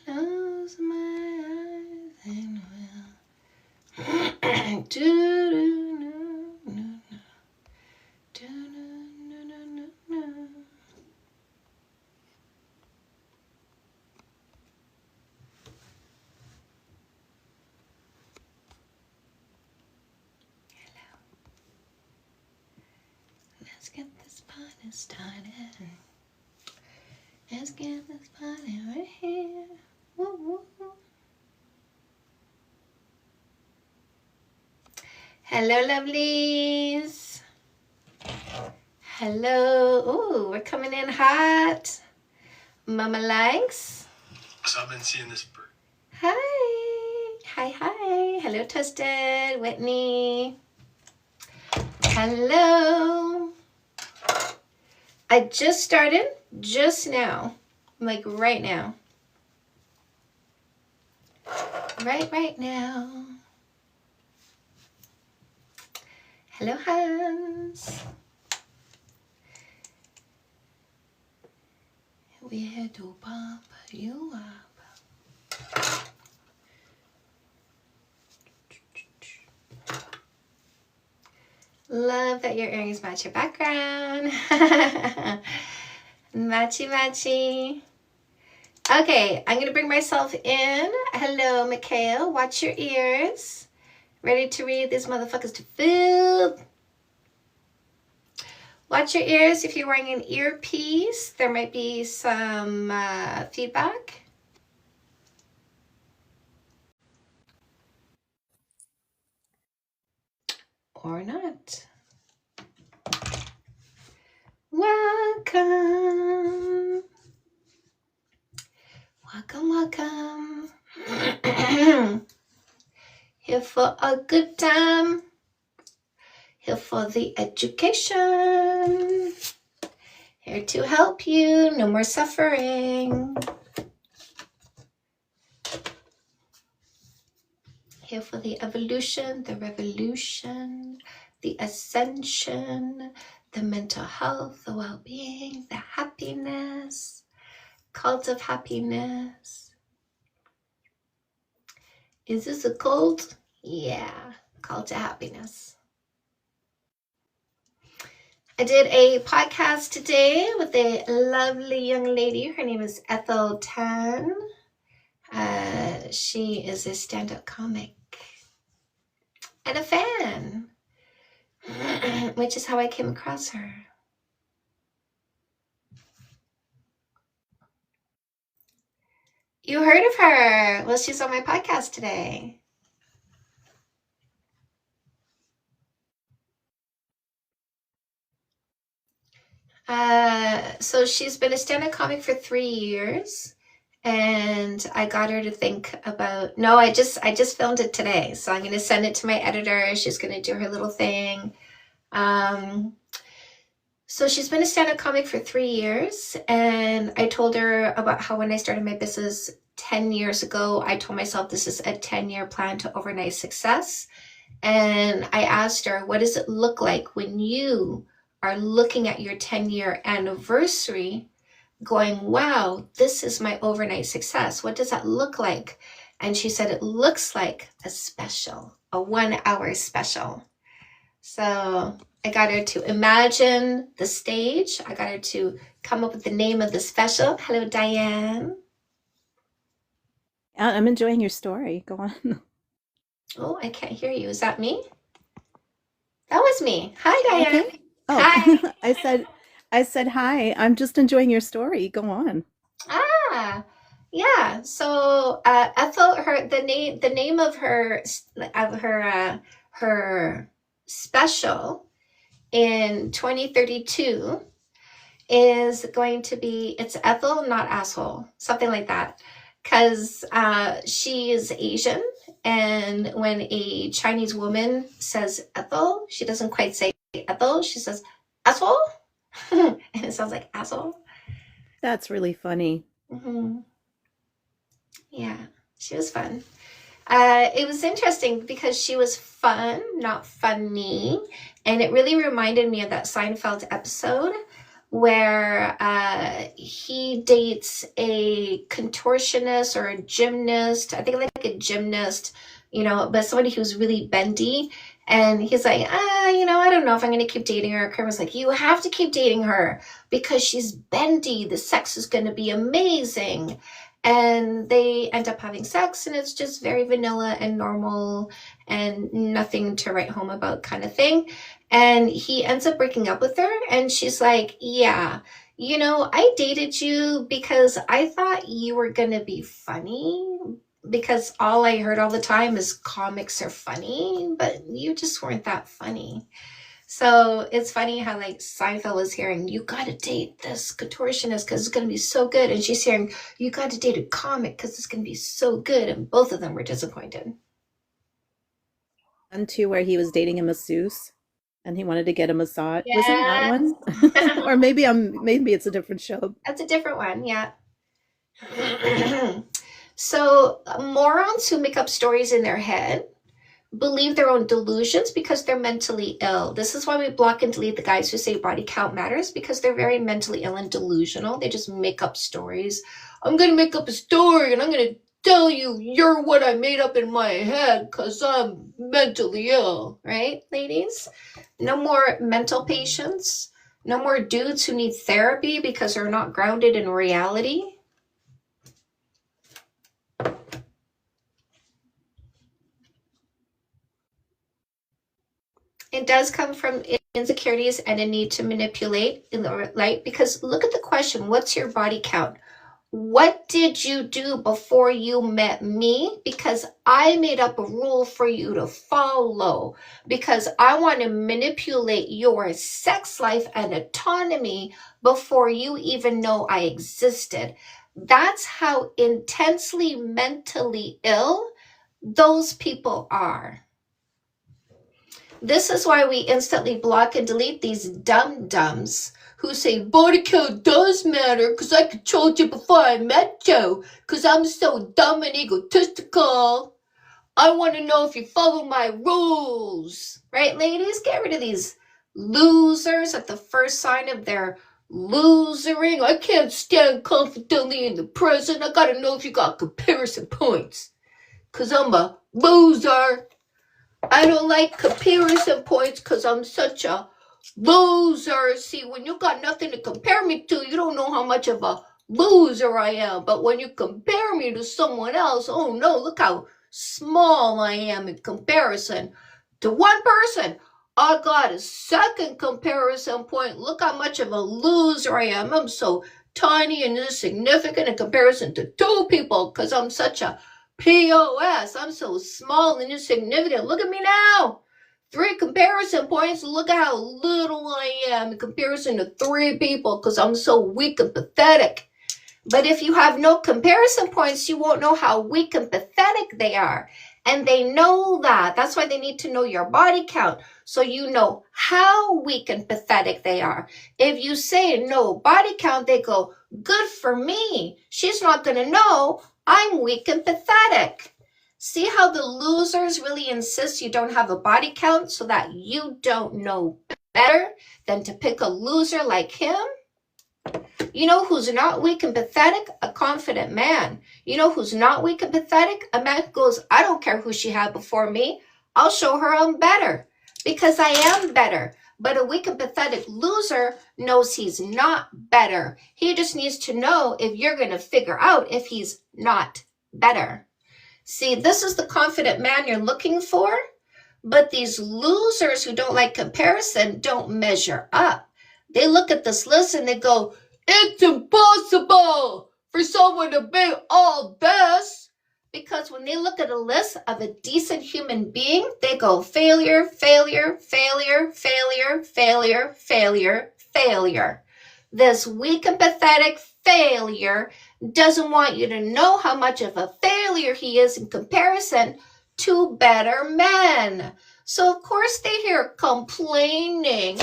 Close my eyes and will do. Let's get this party started. Let's get this party right here. Woo, woo, woo. Hello, lovelies. Hello. Ooh, we're coming in hot. Mama likes. So I've been seeing this bird. Hi. Hi, hi. Hello, Toasted. Whitney. Hello. I just started just now. Like right now. Right now. Hello, Hans. We had to pump you up. Love that your earrings match your background. Matchy, matchy. Okay, I'm going to bring myself in. Hello, Mikhail. Watch your ears. Ready to read these motherfuckers to filth. Watch your ears. If you're wearing an earpiece, there might be some feedback. Or not. Welcome. Welcome. Here for a good time. Here for the education. Here to help you. No more suffering. Here for the evolution, the revolution, the ascension, the mental health, the well-being, the happiness, cult of happiness. Is this a cult? Yeah, cult of happiness. I did a podcast today with a lovely young lady. Her name is Ethel Tan. She is a stand-up comic and a fan, which is how I came across her. You heard of her. Well, she's on my podcast today. So she's been a stand-up comic for 3 years. And I got her to think about, no, I just filmed it today. So I'm going to send it to my editor. She's going to do her little thing. So she's been a stand-up comic for 3 years. And I told her about how when I started my business 10 years ago, I told myself this is a 10-year plan to overnight success. And I asked her, what does it look like when you are looking at your 10-year anniversary going, wow, this is my overnight success. What does that look like? And she said, it looks like a special, a 1-hour special. So I got her to imagine the stage. I got her to come up with the name of the special. Hello, Diane. I'm enjoying your story. Go on. Oh, I can't hear you. Is that me? That was me. Hi, Diane. Okay. Oh, Hi. I said hi. I'm just enjoying your story. Go on. Yeah. So Ethel, the name of her special in 2032 is going to be, it's Ethel, not asshole, something like that, because she is Asian, and when a Chinese woman says Ethel, she doesn't quite say Ethel, she says asshole. And it sounds like asshole. That's really funny. Mm-hmm. Yeah, she was fun. It was interesting because she was fun, not funny. And it really reminded me of that Seinfeld episode where he dates a contortionist or a gymnast. I think like a gymnast, but somebody who's really bendy. And he's like, I don't know if I'm going to keep dating her. Kramer's like, you have to keep dating her because she's bendy. The sex is going to be amazing. And they end up having sex, and it's just very vanilla and normal and nothing to write home about kind of thing. And he ends up breaking up with her, and she's like, yeah, I dated you because I thought you were going to be funny, because all I heard all the time is comics are funny, but you just weren't that funny. So it's funny how like Seinfeld was hearing, you got to date this contortionist because it's going to be so good. And she's hearing, you got to date a comic because it's going to be so good. And both of them were disappointed. And too, where he was dating a masseuse and he wanted to get a massage. Wasn't that Yes. one? Or maybe it's a different show. That's a different one. Yeah. So morons who make up stories in their head believe their own delusions because they're mentally ill. This is why we block and delete the guys who say body count matters, because they're very mentally ill and delusional. They just make up stories. I'm going to make up a story and I'm going to tell you you're what I made up in my head because I'm mentally ill. Right, ladies? No more mental patients. No more dudes who need therapy because they're not grounded in reality. It does come from insecurities and a need to manipulate in the light, because look at the question, what's your body count? What did you do before you met me? Because I made up a rule for you to follow, because I want to manipulate your sex life and autonomy before you even know I existed. That's how intensely mentally ill those people are. This is why we instantly block and delete these dum-dums who say body count does matter because I controlled you before I met you because I'm so dumb and egotistical. I want to know if you follow my rules. Right, ladies? Get rid of these losers at the first sign of their losering. I can't stand confidently in the present. I got to know if you got comparison points because I'm a loser. I don't like comparison points because I'm such a loser. See, when you got nothing to compare me to, you don't know how much of a loser I am. But when you compare me to someone else, oh no, look how small I am in comparison to one person. I got a second comparison point. Look how much of a loser I am. I'm so tiny and insignificant in comparison to two people because I'm such a POS. I'm so small and insignificant. Look at me now. 3 comparison points. Look at how little I am in comparison to 3 people because I'm so weak and pathetic. But if you have no comparison points, you won't know how weak and pathetic they are. And they know that. That's why they need to know your body count, so you know how weak and pathetic they are. If you say no body count, they go, good for me. She's not going to know I'm weak and pathetic. See how the losers really insist you don't have a body count so that you don't know better than to pick a loser like him? You know who's not weak and pathetic? A confident man. You know who's not weak and pathetic? A man who goes, I don't care who she had before me. I'll show her I'm better because I am better. But a weak and pathetic loser knows he's not better. He just needs to know if you're going to figure out if he's not better. See, this is the confident man you're looking for. But these losers who don't like comparison don't measure up. They look at this list and they go, it's impossible for someone to be all this. Because when they look at a list of a decent human being, they go failure, failure, failure, failure, failure, failure, failure. This weak and pathetic failure doesn't want you to know how much of a failure he is in comparison to better men. So of course they hear complaining.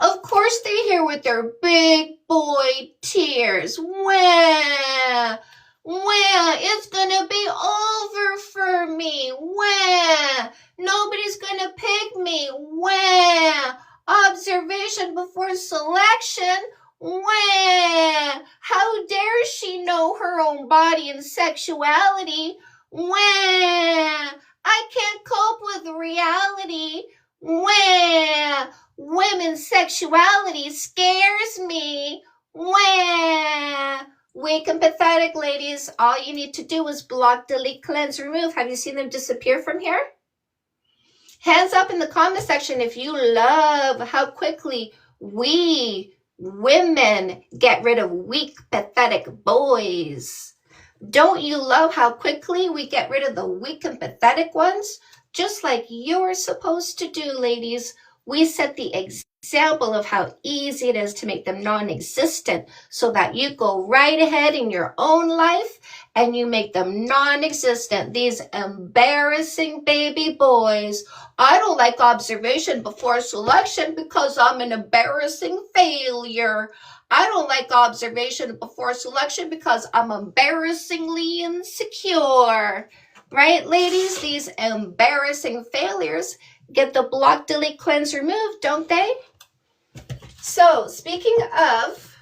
Of course they hear with their big boy tears, wah, wah, it's gonna be over for me, wah, nobody's gonna pick me, wah, observation before selection, Wah! How dare she know her own body and sexuality? Wah! I can't cope with reality. Wah! Women's sexuality scares me. Wah! Weak and pathetic, ladies. All you need to do is block, delete, cleanse, remove. Have you seen them disappear from here? Hands up in the comment section if you love how quickly we women get rid of weak, pathetic boys. Don't you love how quickly we get rid of the weak and pathetic ones? Just like you're supposed to do, ladies. We set the example of how easy it is to make them non-existent so that you go right ahead in your own life and you make them non-existent. These embarrassing baby boys. I don't like observation before selection because I'm an embarrassing failure. I don't like observation before selection because I'm embarrassingly insecure. Right, ladies? These embarrassing failures get the block, delete, cleanse, remove, don't they? So, speaking of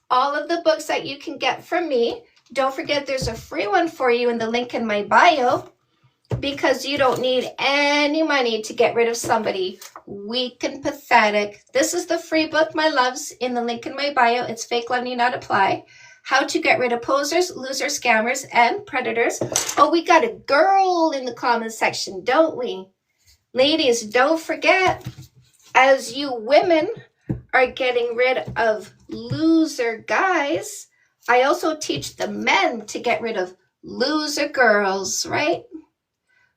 all of the books that you can get from me, don't forget there's a free one for you in the link in my bio, because you don't need any money to get rid of somebody weak and pathetic. This is the free book, my loves, in the link in my bio. It's Fake Love Need Not Apply. How to get rid of posers, losers, scammers, and predators. Oh, we got a girl in the comment section, don't we? Ladies, don't forget, as you women are getting rid of loser guys, I also teach the men to get rid of loser girls, right?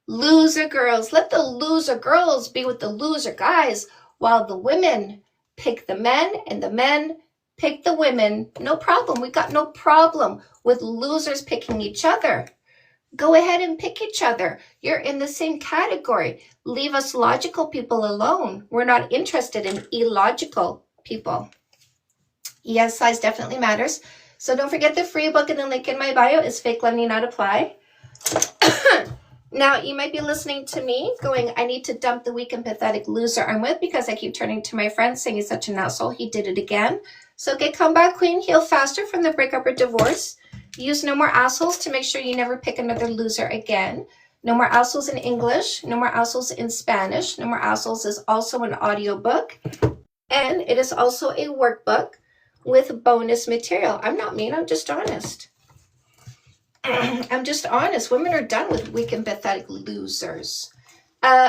Loser girls. Let the loser girls be with the loser guys while the women pick the men and the men pick the women. No problem. We got no problem with losers picking each other. Go ahead and pick each other. You're in the same category. Leave us logical people alone. We're not interested in illogical people. Yes, size definitely matters. So don't forget the free book in the link in my bio is Fake Love Need Not Apply. Now, you might be listening to me going, I need to dump the weak and pathetic loser I'm with because I keep turning to my friends saying he's such an asshole. He did it again. So get comeback queen, heal faster from the breakup or divorce. Use no more assholes to make sure you never pick another loser again. No more assholes in English. No more assholes in Spanish. No more assholes is also an audiobook. And it is also a workbook with bonus material. I'm not mean, I'm just honest. I'm just honest. Women are done with weak and pathetic losers.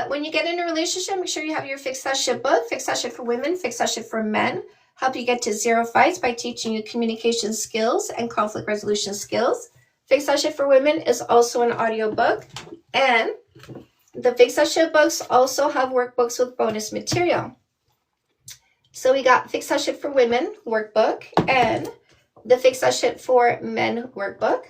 When you get in a relationship, make sure you have your Fix That Shit book. Fix That Shit for women, Fix That Shit for men. Help you get to zero fights by teaching you communication skills and conflict resolution skills. Fix That Shit for women is also an audiobook. And the Fix That Shit books also have workbooks with bonus material. So we got Fix That Shit for women workbook and the Fix That Shit for men workbook.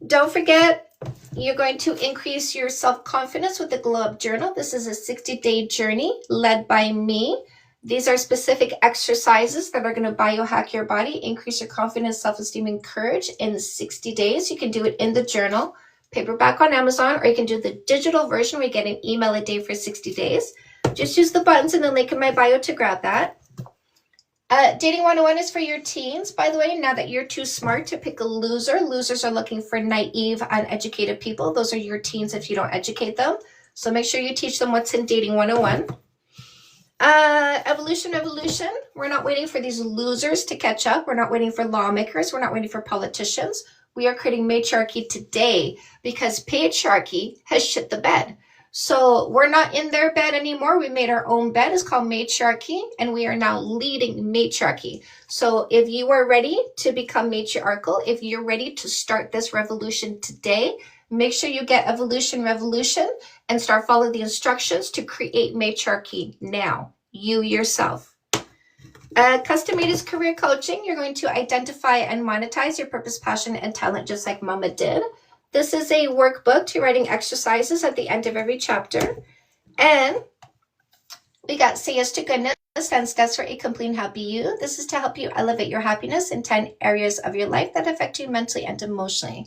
Don't forget, you're going to increase your self-confidence with the Glow Up Journal. This is a 60-day journey led by me. These are specific exercises that are going to biohack your body, increase your confidence, self-esteem, and courage in 60 days. You can do it in the journal, paperback on Amazon, or you can do the digital version where you get an email a day for 60 days. Just use the buttons in the link in my bio to grab that. Dating 101 is for your teens, by the way. Now that you're too smart to pick a loser, losers are looking for naive, uneducated people. Those are your teens if you don't educate them. So make sure you teach them what's in Dating 101. Evolution Revolution. We're not waiting for these losers to catch up. We're not waiting for lawmakers. We're not waiting for politicians. We are creating matriarchy today because patriarchy has shit the bed. So we're not in their bed anymore. We made our own bed. It's called matriarchy, and we are now leading matriarchy. So if you are ready to become matriarchal, if you're ready to start this revolution today, make sure you get Evolution Revolution and start following the instructions to create matriarchy now, you yourself. Custom-made is career coaching. You're going to identify and monetize your purpose, passion, and talent just like Mama did. This is a workbook to writing exercises at the end of every chapter. And we got Say Yes to Goodness, 10 Steps for a Complete and Happy You. This is to help you elevate your happiness in 10 areas of your life that affect you mentally and emotionally.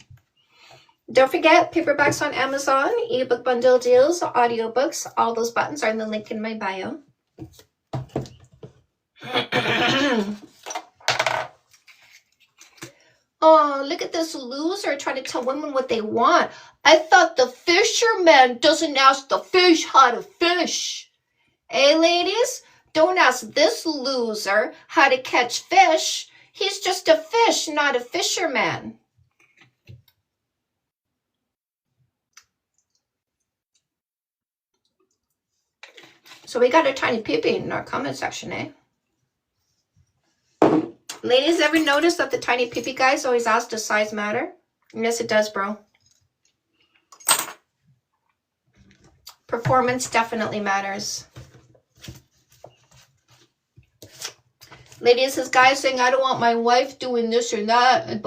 Don't forget, paperbacks on Amazon, ebook bundle deals, audiobooks. All those buttons are in the link in my bio. Oh, look at this loser trying to tell women what they want. I thought the fisherman doesn't ask the fish how to fish. Hey, ladies, don't ask this loser how to catch fish. He's just a fish, not a fisherman. So we got a tiny peepee in our comment section, eh? Ladies, ever notice that the tiny peepee guys always ask, does size matter? Yes, it does, bro. Performance definitely matters. Ladies, this guy saying, I don't want my wife doing this or that. And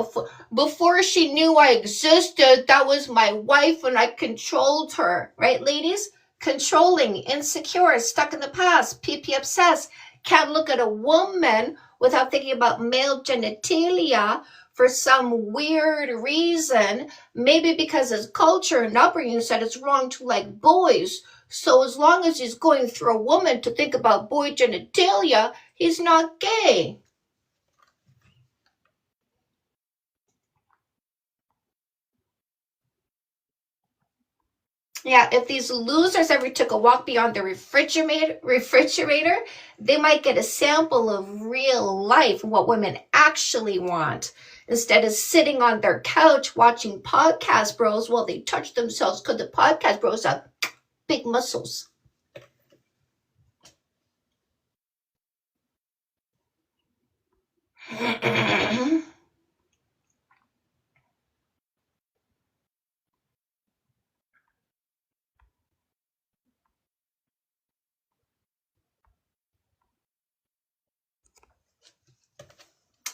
before she knew I existed, that was my wife and I controlled her. Right, ladies? Controlling, insecure, stuck in the past, PP obsessed, can't look at a woman without thinking about male genitalia for some weird reason, maybe because his culture and upbringing said it's wrong to like boys. So as long as he's going through a woman to think about boy genitalia, he's not gay. Yeah, if these losers ever took a walk beyond the refrigerator, they might get a sample of real life, what women actually want, instead of sitting on their couch watching podcast bros while they touch themselves because the podcast bros have big muscles.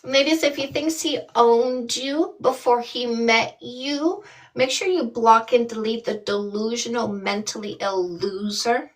Ladies, if he thinks he owned you before he met you, make sure you block and delete the delusional, mentally ill loser.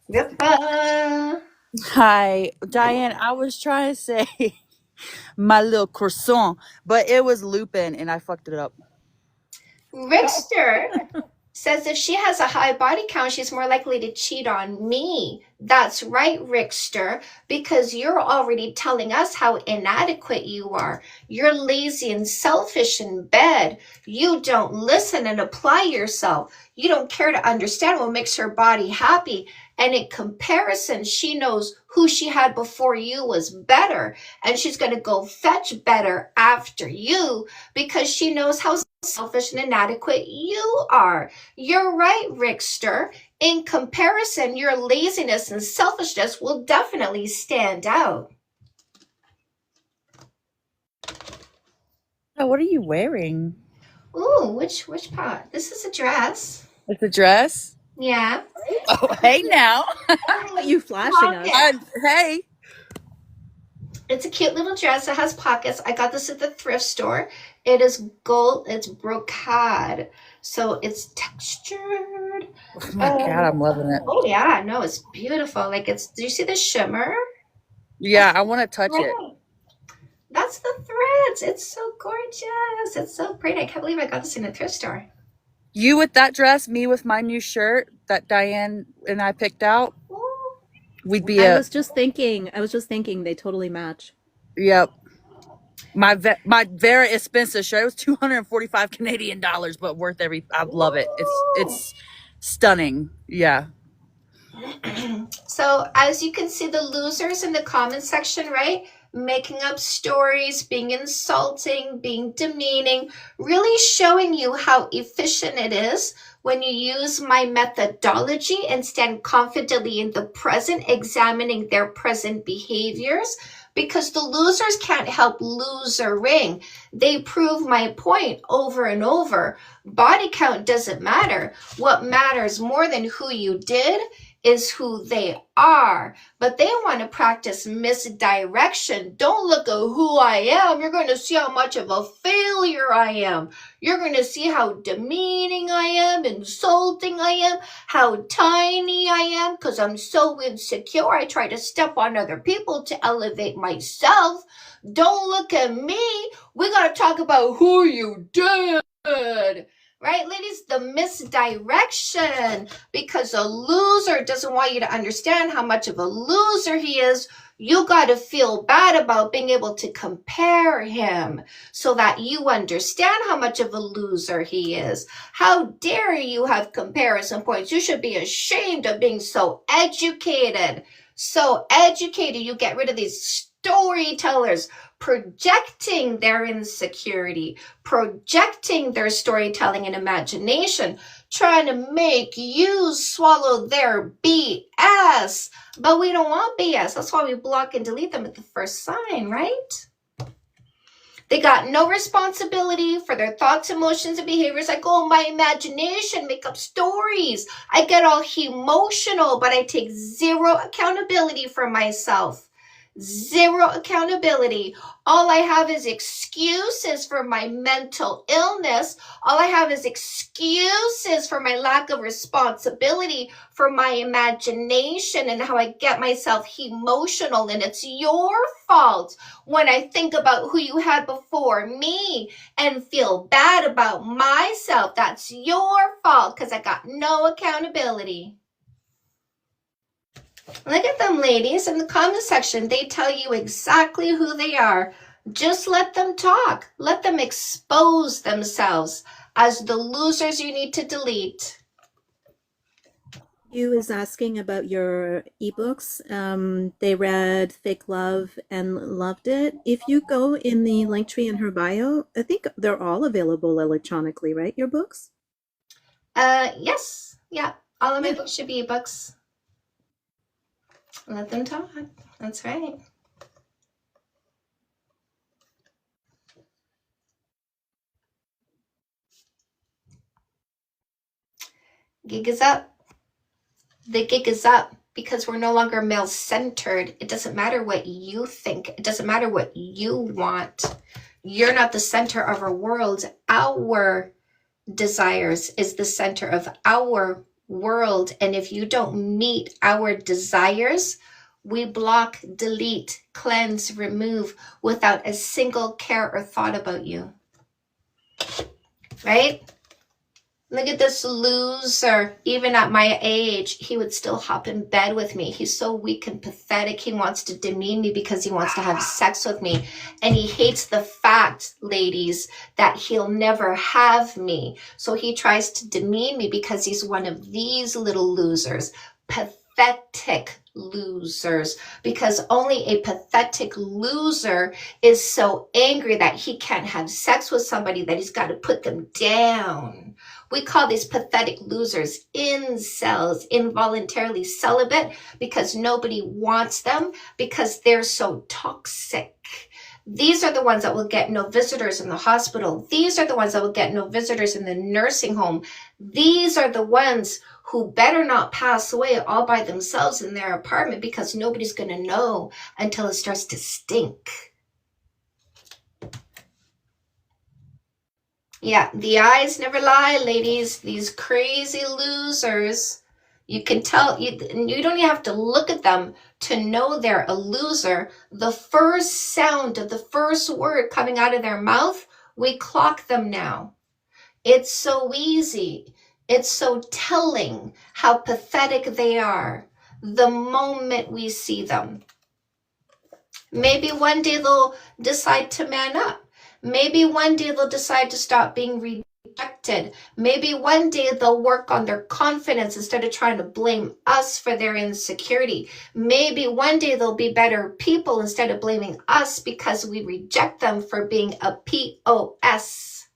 Yep. Hi, Diane. I was trying to say my little croissant, but it was Lupin and I fucked it up. Rickster says if she has a high body count, she's more likely to cheat on me. That's right, Rickster, because you're already telling us how inadequate you are. You're lazy and selfish in bed. You don't listen and apply yourself. You don't care to understand what makes her body happy. And in comparison, she knows who she had before you was better. And she's going to go fetch better after you because she knows how selfish and inadequate you are. You're right, Rickster. In comparison, your laziness and selfishness will definitely stand out. Oh, what are you wearing? Ooh, which part? This is a dress. It's a dress? Yeah. Oh, hey now. You flashing us. Hey. It's a cute little dress. It has pockets. I got this at the thrift store. It is gold. It's brocade. So it's textured. Oh my God, I'm loving it. Oh yeah, no, it's beautiful. Like do you see the shimmer? Yeah, I want to touch it. That's the threads. It's so gorgeous. It's so pretty. I can't believe I got this in a thrift store. You with that dress, me with my new shirt that Diane and I picked out. Ooh. We'd be I was just thinking they totally match. Yep. My very expensive shirt. It was 245 Canadian dollars, but worth I love it. It's stunning. Yeah. So as you can see, the losers in the comment section, right? Making up stories, being insulting, being demeaning, really showing you how efficient it is when you use my methodology and stand confidently in the present, examining their present behaviors, because the losers can't help losering. They prove my point over and over. Body count doesn't matter. What matters more than who you did is who they are. But they want to practice misdirection. Don't look at who I am. You're going to see how much of a failure I am. You're going to see how demeaning I am, insulting I am, how tiny I am, because I'm so insecure. I try to step on other people to elevate myself. Don't look at me. We got to talk about who you did. Right, ladies? The misdirection, because a loser doesn't want you to understand how much of a loser he is. You got to feel bad about being able to compare him so that you understand how much of a loser he is. How dare you have comparison points? You should be ashamed of being so educated. So educated, you get rid of these storytellers projecting their insecurity, projecting their storytelling and imagination, trying to make you swallow their BS. But we don't want BS. That's why we block and delete them at the first sign, right? They got no responsibility for their thoughts, emotions, and behaviors. I go in my imagination, make up stories. I get all emotional, but I take zero accountability for myself. Zero accountability. All I have is excuses for my mental illness. All I have is excuses for my lack of responsibility, for my imagination and how I get myself emotional. And it's your fault when I think about who you had before me and feel bad about myself. That's your fault because I got no accountability. Look at them, ladies, in the comment section. They tell you exactly who they are. Just let them talk. Let them expose themselves as the losers you need to delete. You is asking about your ebooks. They read Fake Love and loved it. If you go in the link tree in her bio, I think they're all available electronically, right? Your books? Yes. Yeah. All of my books should be ebooks. Let them talk. That's right. Gig is up. The gig is up because we're no longer male-centered. It doesn't matter what you think. It doesn't matter what you want. You're not the center of our world. Our desires is the center of our world. And if you don't meet our desires, we block, delete, cleanse, remove without a single care or thought about you. Right? Look at this loser. Even at my age, he would still hop in bed with me. He's so weak and pathetic. He wants to demean me because he wants to have sex with me. And he hates the fact, ladies, that he'll never have me. So he tries to demean me because he's one of these little losers. Pathetic losers, because only a pathetic loser is so angry that he can't have sex with somebody that he's got to put them down. We call these pathetic losers incels, involuntarily celibate, because nobody wants them, because they're so toxic. These are the ones that will get no visitors in the hospital. These are the ones that will get no visitors in the nursing home. These are the ones who better not pass away all by themselves in their apartment, because nobody's going to know until it starts to stink. Yeah, the eyes never lie, ladies. These crazy losers, you can tell, you don't even have to look at them to know they're a loser. The first sound of the first word coming out of their mouth, we clock them now. It's so easy. It's so telling how pathetic they are the moment we see them. Maybe one day they'll decide to man up. Maybe one day they'll decide to stop being rejected. Maybe one day they'll work on their confidence instead of trying to blame us for their insecurity. Maybe one day they'll be better people instead of blaming us because we reject them for being a POS.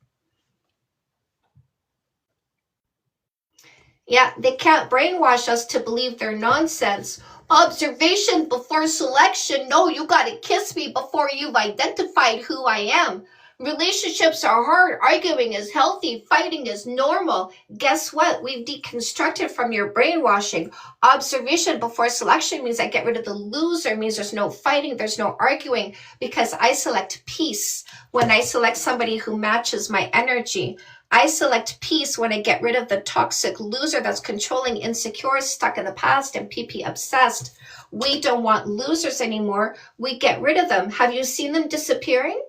Yeah, they can't brainwash us to believe their nonsense. Observation before selection. No, you gotta kiss me before you've identified who I am. Relationships are hard. Arguing is healthy. Fighting is normal. Guess what? We've deconstructed from your brainwashing. Observation before selection means I get rid of the loser, means there's no fighting, there's no arguing, because I select peace when I select somebody who matches my energy. I select peace when I get rid of the toxic loser that's controlling, insecure, stuck in the past, and PP obsessed. We don't want losers anymore. We get rid of them. Have you seen them disappearing?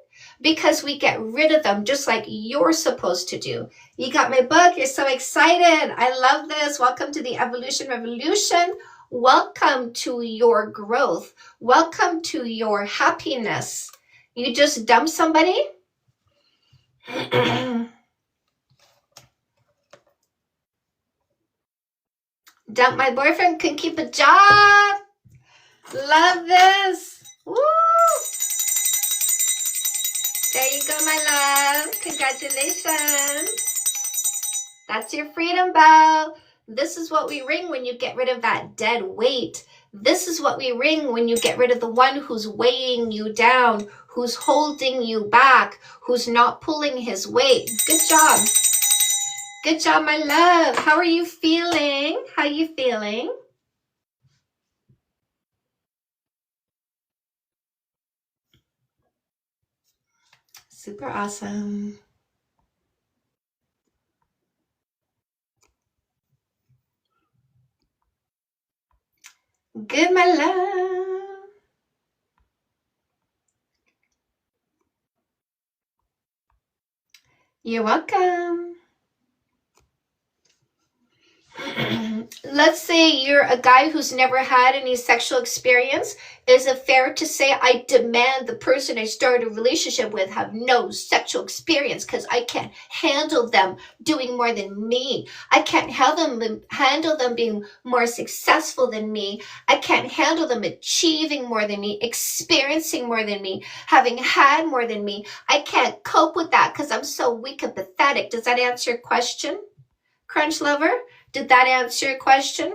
Because we get rid of them just like you're supposed to do. You got my book. You're so excited. I love this. Welcome to the Evolution Revolution. Welcome to your growth. Welcome to your happiness. You just dump somebody? Dump my boyfriend, can keep a job. Love this. Woo! There you go, my love. Congratulations. That's your freedom bell. This is what we ring when you get rid of that dead weight. This is what we ring when you get rid of the one who's weighing you down, who's holding you back, who's not pulling his weight. Good job. Good job, my love. How are you feeling? How are you feeling? Super awesome. Good, my love. You're welcome. Let's say you're a guy who's never had any sexual experience. Is it fair to say I demand the person I started a relationship with have no sexual experience because I can't handle them doing more than me? I can't handle them being more successful than me. I can't handle them achieving more than me, experiencing more than me, having had more than me. I can't cope with that because I'm so weak and pathetic. Does that answer your question, Crunch Lover? Did that answer your question?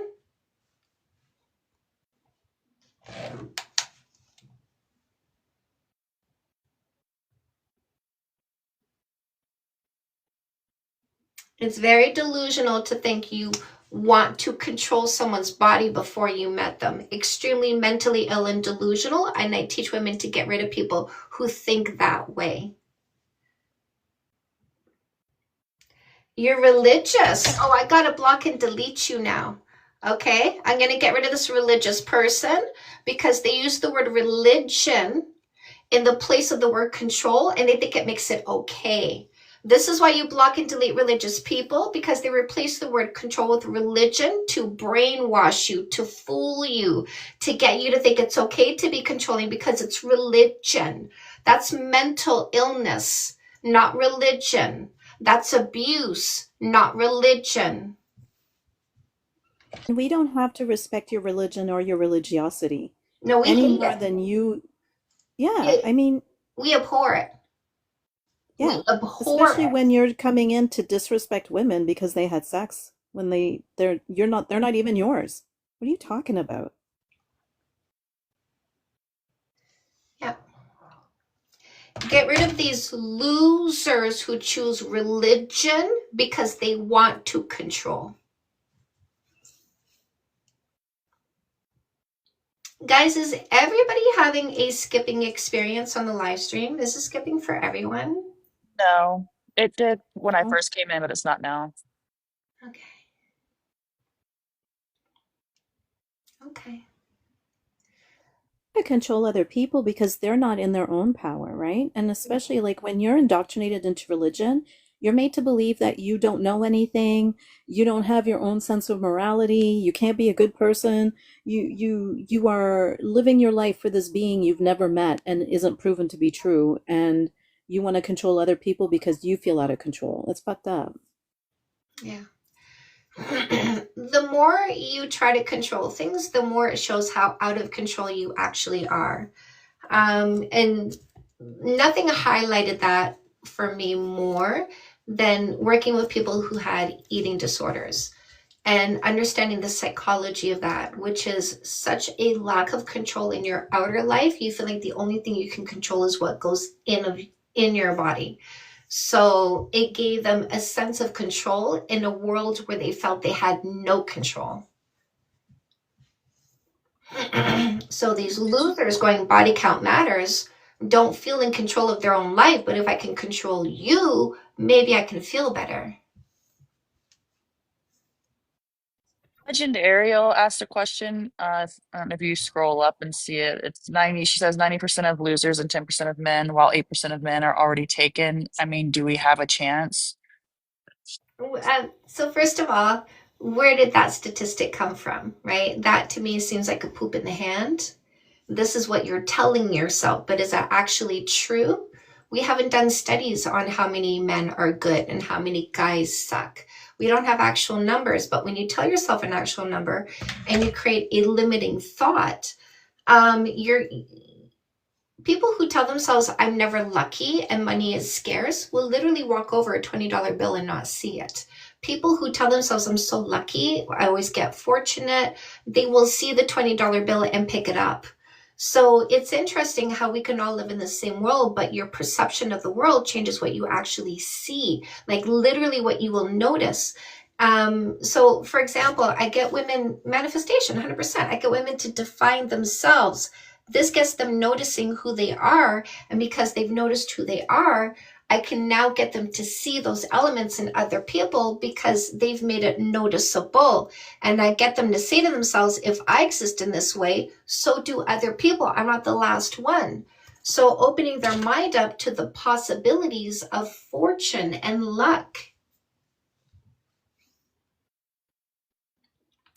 It's very delusional to think you want to control someone's body before you met them. Extremely mentally ill and delusional, and I teach women to get rid of people who think that way. You're religious. Oh, I gotta block and delete you now. Okay, I'm gonna get rid of this religious person because they use the word religion in the place of the word control, and they think it makes it okay. This is why you block and delete religious people, because they replace the word control with religion to brainwash you, to fool you, to get you to think it's okay to be controlling because it's religion. That's mental illness, not religion. That's abuse, not religion. We don't have to respect your religion or your religiosity No, we any hate more it. than you. Yeah, I mean, We abhor it. yeah, We abhor especially it. when you're coming in to disrespect women because they had sex when they're not even yours. What are you talking about? Yeah. Get rid of these losers who choose religion because they want to control. Guys, is everybody having a skipping experience on the live stream? Is this skipping for everyone? No, it did when I No? first came in, but it's not now. Okay. Okay. To control other people because they're not in their own power, right? And especially like when you're indoctrinated into religion, you're made to believe that you don't know anything, you don't have your own sense of morality, you can't be a good person, you are living your life for this being you've never met and isn't proven to be true, and you want to control other people because you feel out of control. It's fucked up. Yeah. The more you try to control things, the more it shows how out of control you actually are. And nothing highlighted that for me more than working with people who had eating disorders. and understanding the psychology of that, which is such a lack of control in your outer life. You feel like the only thing you can control is what goes in your body. So it gave them a sense of control in a world where they felt they had no control. So these losers going body count matters don't feel in control of their own life, but if I can control you, maybe I can feel better. Legend Ariel asked a question. I don't know if you scroll up and see it. It's 90. She says 90% of losers and 10% of men, while 8% of men are already taken. I mean, do we have a chance? So first of all, where did that statistic come from, right? That to me seems like a poop in the hand. This is what you're telling yourself, but is that actually true? We haven't done studies on how many men are good and how many guys suck. We don't have actual numbers, but when you tell yourself an actual number and you create a limiting thought, you're people who tell themselves I'm never lucky and money is scarce will literally walk over a $20 bill and not see it. People who tell themselves I'm so lucky, I always get fortunate, they will see the $20 bill and pick it up. So it's interesting how we can all live in the same world, but your perception of the world changes what you actually see, like literally what you will notice. So for example, I get women manifestation 100%. I get women to define themselves. This gets them noticing who they are. And because they've noticed who they are, I can now get them to see those elements in other people because they've made it noticeable. And I get them to say to themselves, if I exist in this way, so do other people. I'm not the last one. So opening their mind up to the possibilities of fortune and luck.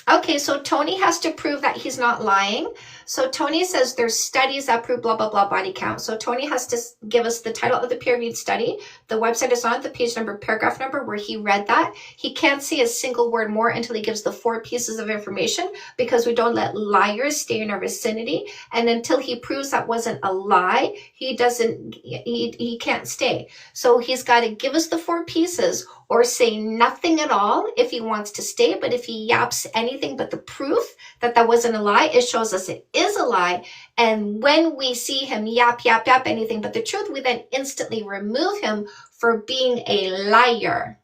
Okay, so Tony has to prove that he's not lying. So Tony says there's studies that prove blah, blah, blah body count. So Tony has to give us the title of the peer-reviewed study. The website is on the page number, paragraph number where he read that. He can't say a single word more until he gives the 4 pieces of information because we don't let liars stay in our vicinity. And until he proves that wasn't a lie, he can't stay. So he's got to give us the 4 pieces or say nothing at all if he wants to stay. But if he yaps anything but the proof that that wasn't a lie, it shows us it is a lie. And when we see him yap anything but the truth, we then instantly remove him for being a liar.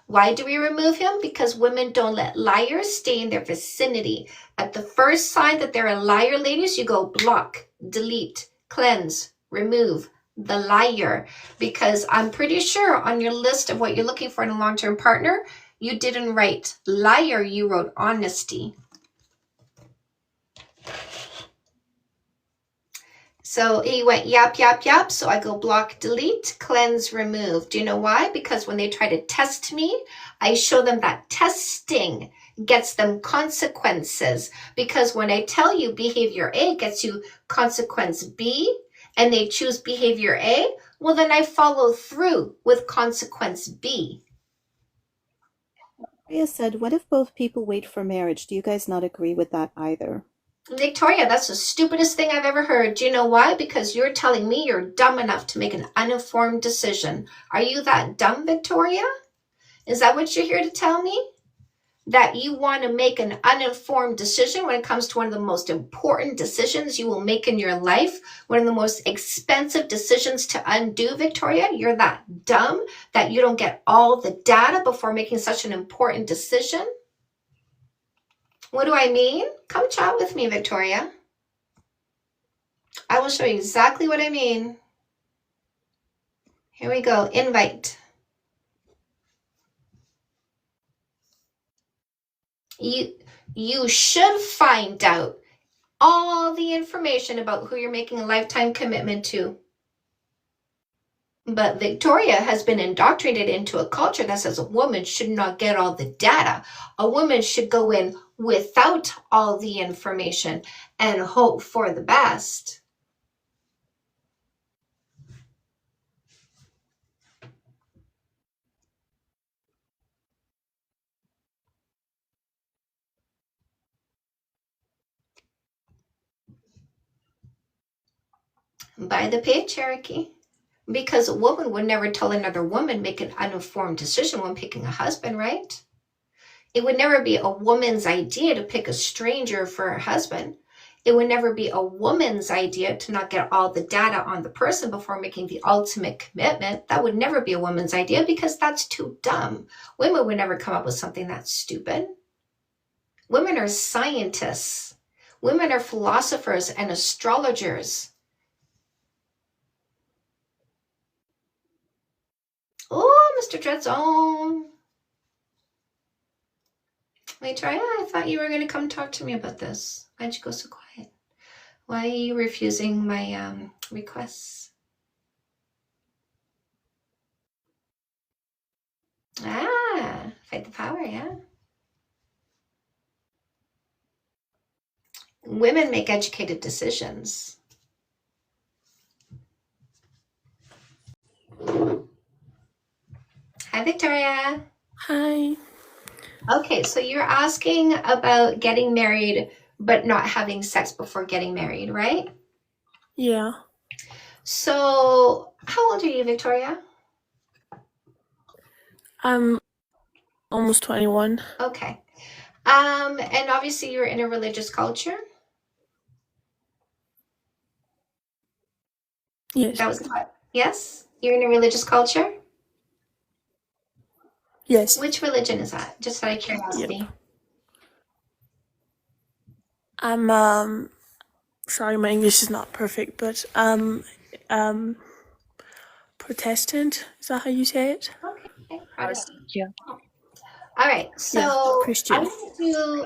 Why do we remove him? Because women don't let liars stay in their vicinity. At the first sign that they're a liar, ladies, you go block, delete, cleanse, remove the liar. Because I'm pretty sure on your list of what you're looking for in a long-term partner, you didn't write liar, you wrote honesty. So he went yap. So I go block, delete, cleanse, remove. Do you know why? Because when they try to test me, I show them that testing gets them consequences. Because when I tell you behavior A gets you consequence B, and they choose behavior A, well, then I follow through with consequence B. Maria said, what if both people wait for marriage? Do you guys not agree with that either? Victoria, that's the stupidest thing I've ever heard. Do you know why? Because you're telling me you're dumb enough to make an uninformed decision. Are you that dumb, Victoria? Is that what you're here to tell me? That you want to make an uninformed decision when it comes to one of the most important decisions you will make in your life, one of the most expensive decisions to undo, Victoria? You're that dumb that you don't get all the data before making such an important decision? What do I mean? Come chat with me, Victoria. I will show you exactly what I mean. Here we go. Invite. You should find out all the information about who you're making a lifetime commitment to. But Victoria has been indoctrinated into a culture that says a woman should not get all the data. A woman should go in without all the information and hope for the best. Buy the page, Cherokee. Because a woman would never tell another woman make an uninformed decision when picking a husband, right? It would never be a woman's idea to pick a stranger for her husband. It would never be a woman's idea to not get all the data on the person before making the ultimate commitment. That would never be a woman's idea because that's too dumb. Women would never come up with something that stupid. Women are scientists. Women are philosophers and astrologers. Oh, Mr. Dreadzone. Wait, Traya, I thought you were going to come talk to me about this. Why'd you go so quiet? Why are you refusing my requests? Fight the power, yeah. Women make educated decisions. Hi, Victoria. Hi. Okay, so you're asking about getting married but not having sex before getting married, right? Yeah. So, how old are you, Victoria? I'm almost 21. Okay. And obviously you're in a religious culture. Yes. That was what? Yes? You're in a religious culture? Yes. Which religion is that? Just out of curiosity. Yep. I'm sorry, my English is not perfect, but Protestant. Is that how you say it? Okay. Protestant, yeah. All right. So Christian.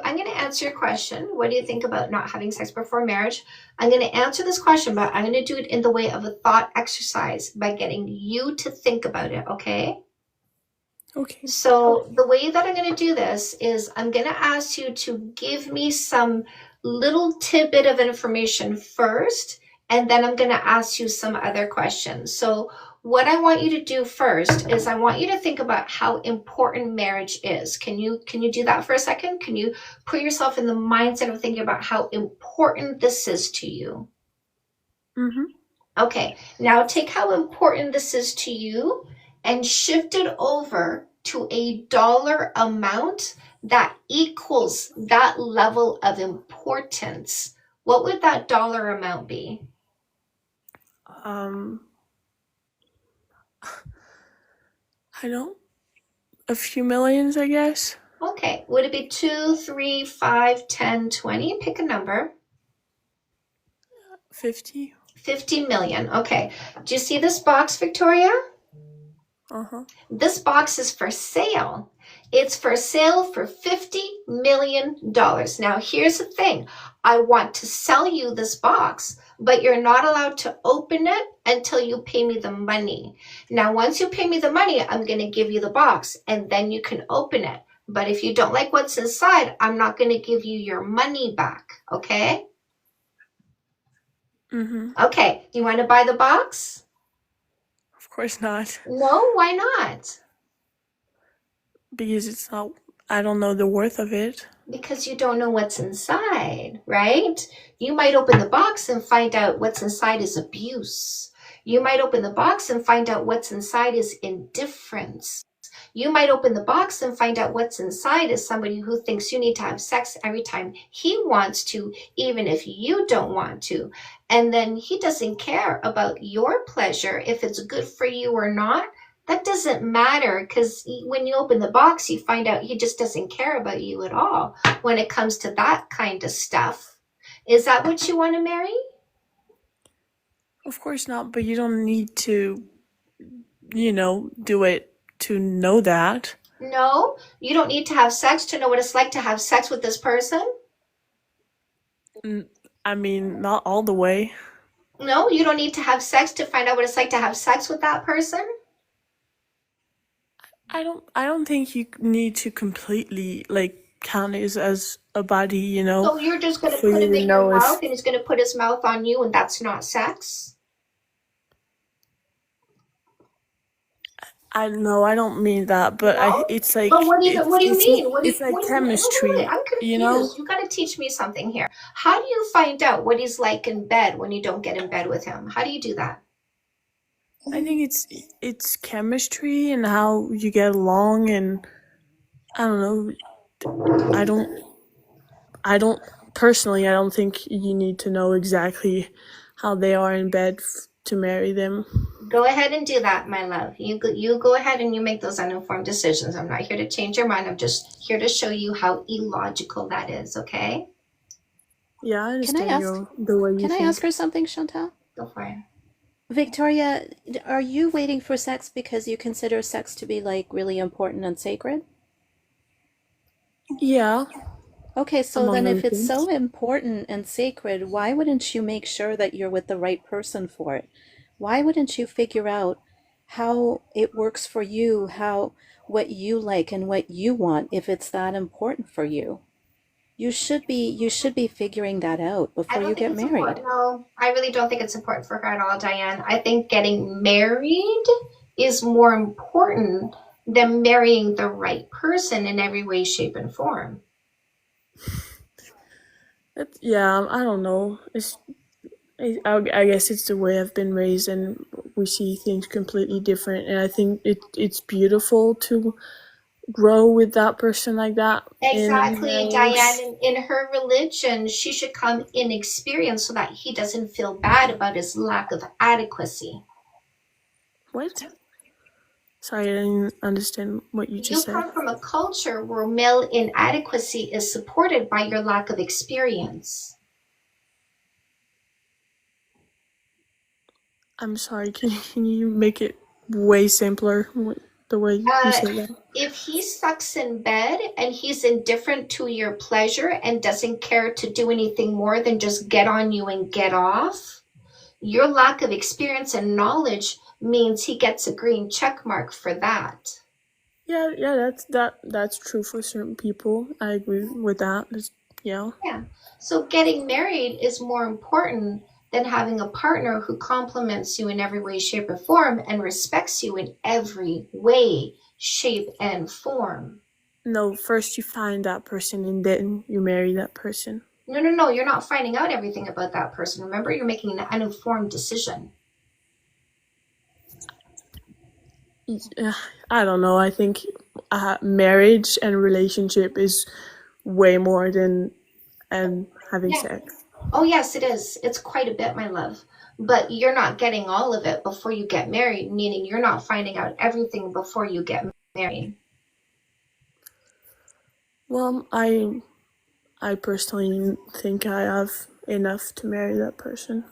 I'm gonna answer your question. What do you think about not having sex before marriage? I'm gonna answer this question, but I'm gonna do it in the way of a thought exercise by getting you to think about it, okay? Okay. So the way that I'm going to do this is I'm going to ask you to give me some little tidbit of information first, and then I'm going to ask you some other questions. So what I want you to do first is I want you to think about how important marriage is. Can you do that for a second? Can you put yourself in the mindset of thinking about how important this is to you? Mm-hmm. Okay, now take how important this is to you and shift it over to a dollar amount that equals that level of importance. What would that dollar amount be? A few millions, I guess. Okay, would it be 2, 3, 5, 10, 20? Pick a number. 50. 50 million. Okay, do you see this box, Victoria? Uh-huh. This box is for sale. It's for sale for $50 million. Now, here's the thing. I want to sell you this box, but you're not allowed to open it until you pay me the money. Now, once you pay me the money, I'm going to give you the box, and then you can open it. But if you don't like what's inside, I'm not going to give you your money back, okay? Mm-hmm. Okay, you want to buy the box? Of course not. No, why not? Because I don't know the worth of it. Because you don't know what's inside, right? You might open the box and find out what's inside is abuse. You might open the box and find out what's inside is indifference. You might open the box and find out what's inside is somebody who thinks you need to have sex every time he wants to, even if you don't want to. And then he doesn't care about your pleasure, if it's good for you or not. That doesn't matter, because when you open the box, you find out he just doesn't care about you at all when it comes to that kind of stuff. Is that what you want to marry? Of course not, but you don't need to, do it to know that. No, you don't need to have sex to know what it's like to have sex with this person. I mean, not all the way. No, you don't need to have sex to find out what it's like to have sex with that person. I don't think you need to completely count it as a body, So you're just going to for put you him to in know your if mouth and he's going to put his mouth on you, and that's not sex? I know I don't mean that, but No? it's like But what do you mean? it's like chemistry, I'm confused. you know? You got to teach me something here. How do you find out what he's like in bed when you don't get in bed with him? How do you do that? I think it's chemistry and how you get along, and I don't know, I don't personally, I don't think you need to know exactly how they are in bed to marry them. Go ahead and do that, my love. You go ahead and you make those uninformed decisions. I'm not here to change your mind. I'm just here to show you how illogical that is, okay? Yeah, I Can I understand ask? the way you Can I think. ask her something, Chantal? Go for it. Victoria, are you waiting for sex because you consider sex to be like really important and sacred? Yeah, Okay, so among then other if it's things. so important and sacred, why wouldn't you make sure that you're with the right person for it? Why wouldn't you figure out how it works for you, how what you like and what you want if it's that important for you? You should be figuring that out I before don't you think get it's married. important. No, I really don't think it's important for her at all, Diane. I think getting married is more important than marrying the right person in every way, shape, and form. Yeah, I don't know. I guess it's the way I've been raised, and we see things completely different. And I think it's beautiful to grow with that person like that in a Exactly, Diane. marriage. In her religion, she should come inexperienced so that he doesn't feel bad about his lack of adequacy. What? Sorry, I didn't understand what you You just said. come from a culture where male inadequacy is supported by your lack of experience. I'm sorry. Can you make it way simpler the way you Uh, said that? if he sucks in bed and he's indifferent to your pleasure and doesn't care to do anything more than just get on you and get off, your lack of experience and knowledge means he gets a green check mark for that. Yeah, that's true for certain people. I agree with that. Yeah. Yeah. So getting married is more important than having a partner who compliments you in every way, shape, or form and respects you in every way, shape, and form. No, first you find that person and then you marry that person. No. You're not finding out everything about that person. Remember, you're making an uninformed decision. I don't know. I think marriage and relationship is way more than having Yeah. sex. Oh, yes, it is. It's quite a bit, my love. But you're not getting all of it before you get married, meaning you're not finding out everything before you get married. Well, I personally think I have enough to marry that person.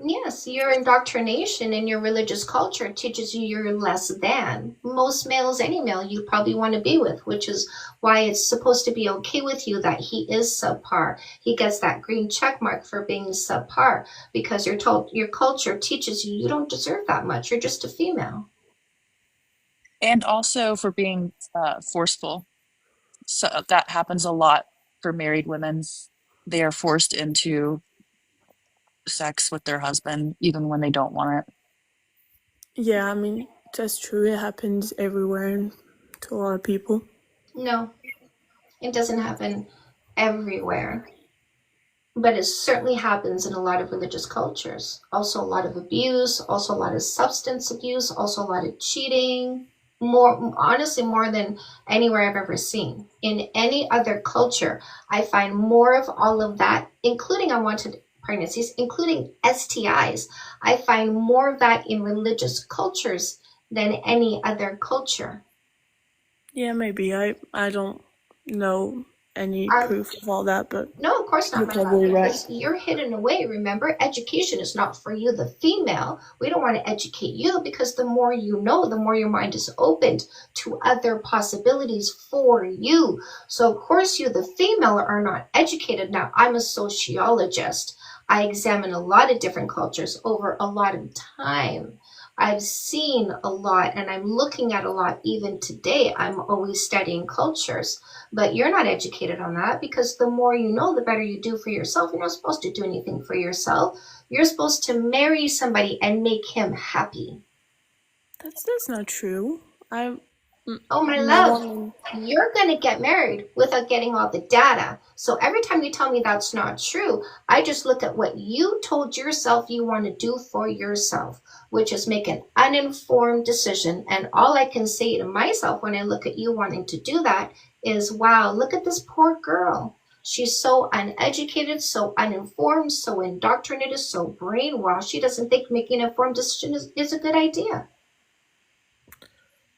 Yes, your indoctrination in your religious culture teaches you you're less than most males, any male you probably want to be with, which is why it's supposed to be okay with you that he is subpar. He gets that green check mark for being subpar because you're told your culture teaches you don't deserve that much. You're just a female. And also for being forceful. So that happens a lot for married women. They are forced into sex with their husband even when they don't want it. Yeah, I mean, that's true. It happens everywhere and to a lot of people. No, it doesn't happen everywhere. But it certainly happens in a lot of religious cultures. Also, a lot of abuse, also, a lot of substance abuse, also, a lot of cheating. More, honestly, more than anywhere I've ever seen. In any other culture, I find more of all of that, including unwanted pregnancies, including STIs. I find more of that in religious cultures than any other culture. Yeah, maybe. I don't know any Um, proof of all that, but No, of course you're not, my love, probably right. because you're hidden away. Remember, education is not for you, the female. We don't want to educate you because the more you know, the more your mind is opened to other possibilities for you. So, of course, you, the female, are not educated. Now, I'm a sociologist. I examine a lot of different cultures over a lot of time. I've seen a lot and I'm looking at a lot even today. I'm always studying cultures. But you're not educated on that because the more you know, the better you do for yourself. You're not supposed to do anything for yourself. You're supposed to marry somebody and make him happy. That's not true. Oh, my No love, one. you're going to get married without getting all the data. So every time you tell me that's not true, I just look at what you told yourself you want to do for yourself, which is make an uninformed decision. And all I can say to myself when I look at you wanting to do that is, wow, look at this poor girl. She's so uneducated, so uninformed, so indoctrinated, so brainwashed. She doesn't think making an informed decision is a good idea.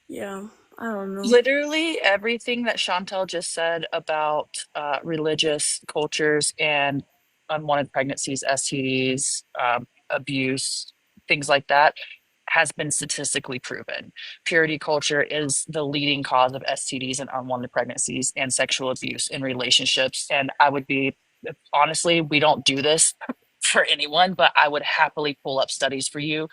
Yeah, I don't know. Literally everything that Chantel just said about religious cultures and unwanted pregnancies, STDs, abuse, things like that, has been statistically proven. Purity culture is the leading cause of STDs and unwanted pregnancies and sexual abuse in relationships. And I would be, honestly, we don't do this for anyone, but I would happily pull up studies for you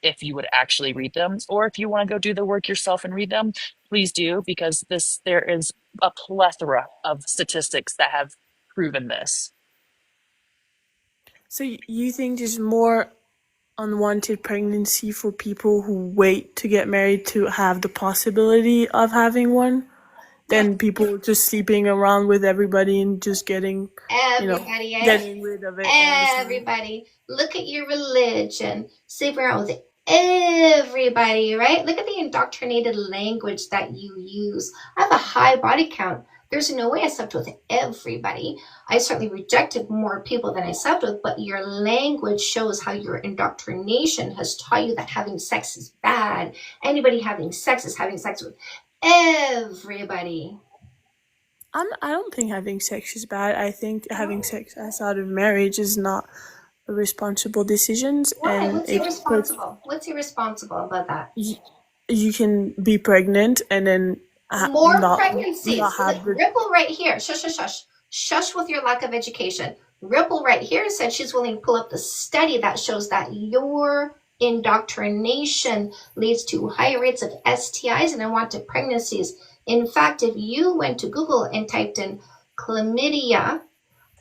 if you would actually read them, or if you want to go do the work yourself and read them, please do, because there is a plethora of statistics that have proven this. So you think there's more unwanted pregnancy for people who wait to get married to have the possibility of having one than people just sleeping around with everybody and just getting, Everybody, getting rid of it all the time? everybody. Look at your religion. Sleep around with everybody, right? Look at the indoctrinated language that you use. I have a high body count. There's no way I slept with everybody. I certainly rejected more people than I slept with, but your language shows how your indoctrination has taught you that having sex is bad. Anybody having sex is having sex with everybody. I don't think having sex is bad. I think having sex outside of marriage is not a responsible decision, Why? and What's irresponsible? What's irresponsible about that? you can be pregnant and then More not pregnancies. have the Ripple right here. Shush, shush, shush. Shush with your lack of education. Ripple right here said she's willing to pull up the study that shows that your indoctrination leads to higher rates of STIs and unwanted pregnancies. In fact, if you went to Google and typed in chlamydia,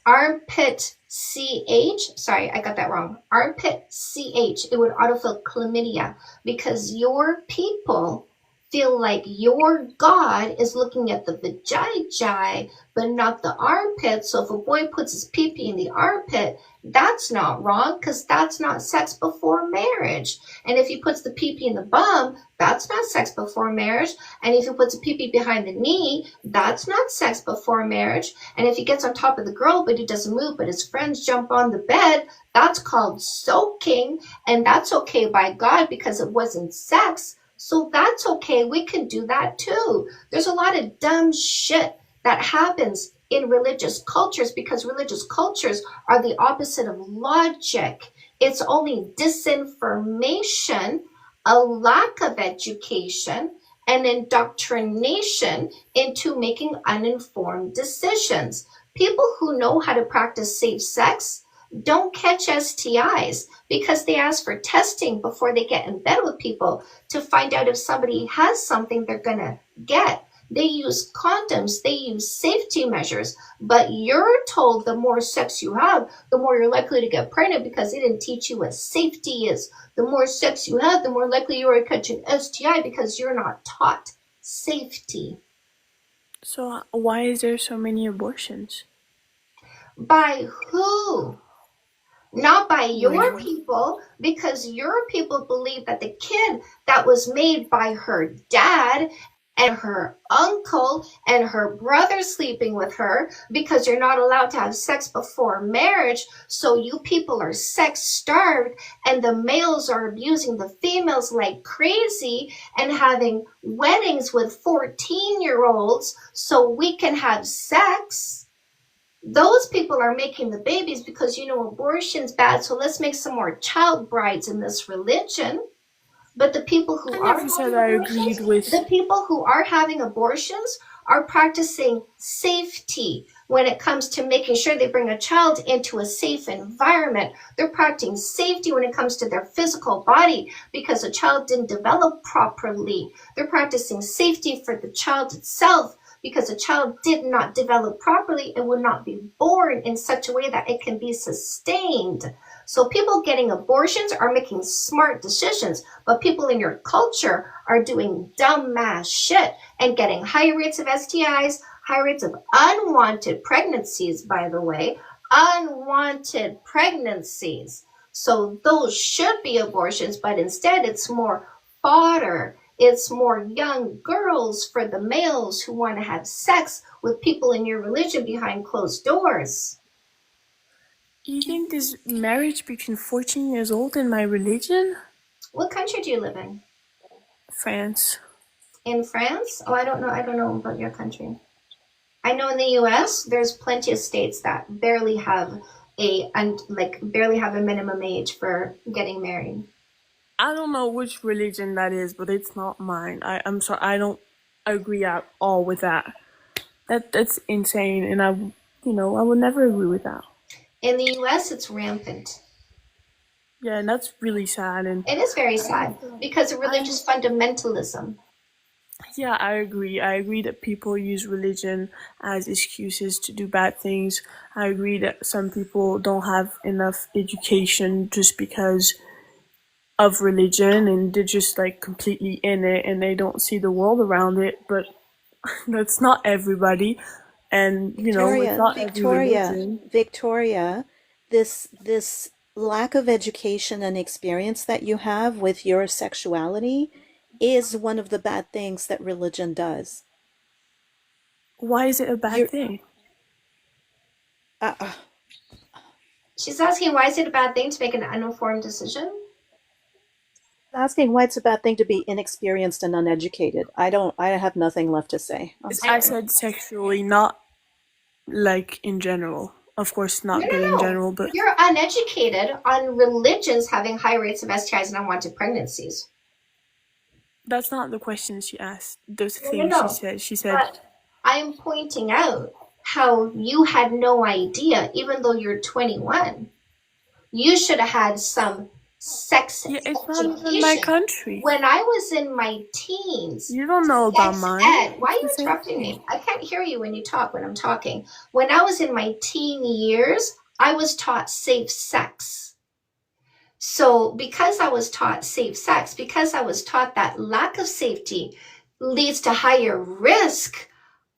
armpit CH, sorry, I got that wrong. Armpit CH, it would autofill chlamydia because your people feel like your God is looking at the vajayjay, but not the armpit. So if a boy puts his pee-pee in the armpit, that's not wrong because that's not sex before marriage. And if he puts the pee-pee in the bum, that's not sex before marriage. And if he puts a pee-pee behind the knee, that's not sex before marriage. And if he gets on top of the girl, but he doesn't move, but his friends jump on the bed, that's called soaking. And that's okay by God because it wasn't sex. So that's okay. We can do that too. There's a lot of dumb shit that happens in religious cultures because religious cultures are the opposite of logic. It's only disinformation, a lack of education, and indoctrination into making uninformed decisions. People who know how to practice safe sex don't catch STIs because they ask for testing before they get in bed with people to find out if somebody has something they're going to get. They use condoms, they use safety measures, but you're told the more sex you have, the more you're likely to get pregnant because they didn't teach you what safety is. The more sex you have, the more likely you are to catch an STI because you're not taught safety. So why is there so many abortions? By who? Not by your people, because your people believe that the kid that was made by her dad and her uncle and her brother sleeping with her, because you're not allowed to have sex before marriage, so you people are sex starved and the males are abusing the females like crazy and having weddings with 14-year-olds so we can have sex. Those people are making the babies because, abortion's bad, so let's make some more child brides in this religion. But the people who the people who are having abortions are practicing safety when it comes to making sure they bring a child into a safe environment. They're practicing safety when it comes to their physical body because a child didn't develop properly. They're practicing safety for the child itself because a child did not develop properly and would not be born in such a way that it can be sustained. So people getting abortions are making smart decisions, but people in your culture are doing dumbass shit and getting high rates of STIs, high rates of unwanted pregnancies, by the way, unwanted pregnancies. So those should be abortions, but instead it's more fodder. It's more young girls for the males who want to have sex with people in your religion behind closed doors. You think there's marriage between 14 years old in my religion? What country do you live in? France. In France? Oh, I don't know. I don't know about your country. I know in the US, there's plenty of states that barely have a minimum age for getting married. I don't know which religion that is, but it's not mine. I'm sorry, I don't agree at all with that. That's insane, and I would never agree with that. In the US, it's rampant. Yeah, and that's really sad. And It is very sad because of religious fundamentalism. yeah, I agree. I agree that people use religion as excuses to do bad things. I agree that some people don't have enough education just because of religion, and they're just like completely in it and they don't see the world around it. But that's not everybody. And it's not every religion. Victoria, this lack of education and experience that you have with your sexuality is one of the bad things that religion does. Why is it a bad You're, thing? uh, She's asking, why is it a bad thing to make an uninformed decision? asking why it's a bad thing to be inexperienced and uneducated. I have nothing left to say. I'm I sorry. said sexually, not like in general. Of course, not good in No. general, but You're uneducated on religions having high rates of STIs and unwanted pregnancies. that's not the question she asked. Those No, things no, no. she said, But I'm pointing out how you had no idea, even though you're 21. You should have had some sex yeah, it's not even my education. country. When I was in my teens, You don't know about sex mine. ed. Why are It's you the same interrupting thing. me? I can't hear you when you talk when I'm talking. When I was in my teen years, I was taught safe sex. So because I was taught safe sex, because I was taught that lack of safety leads to higher risk,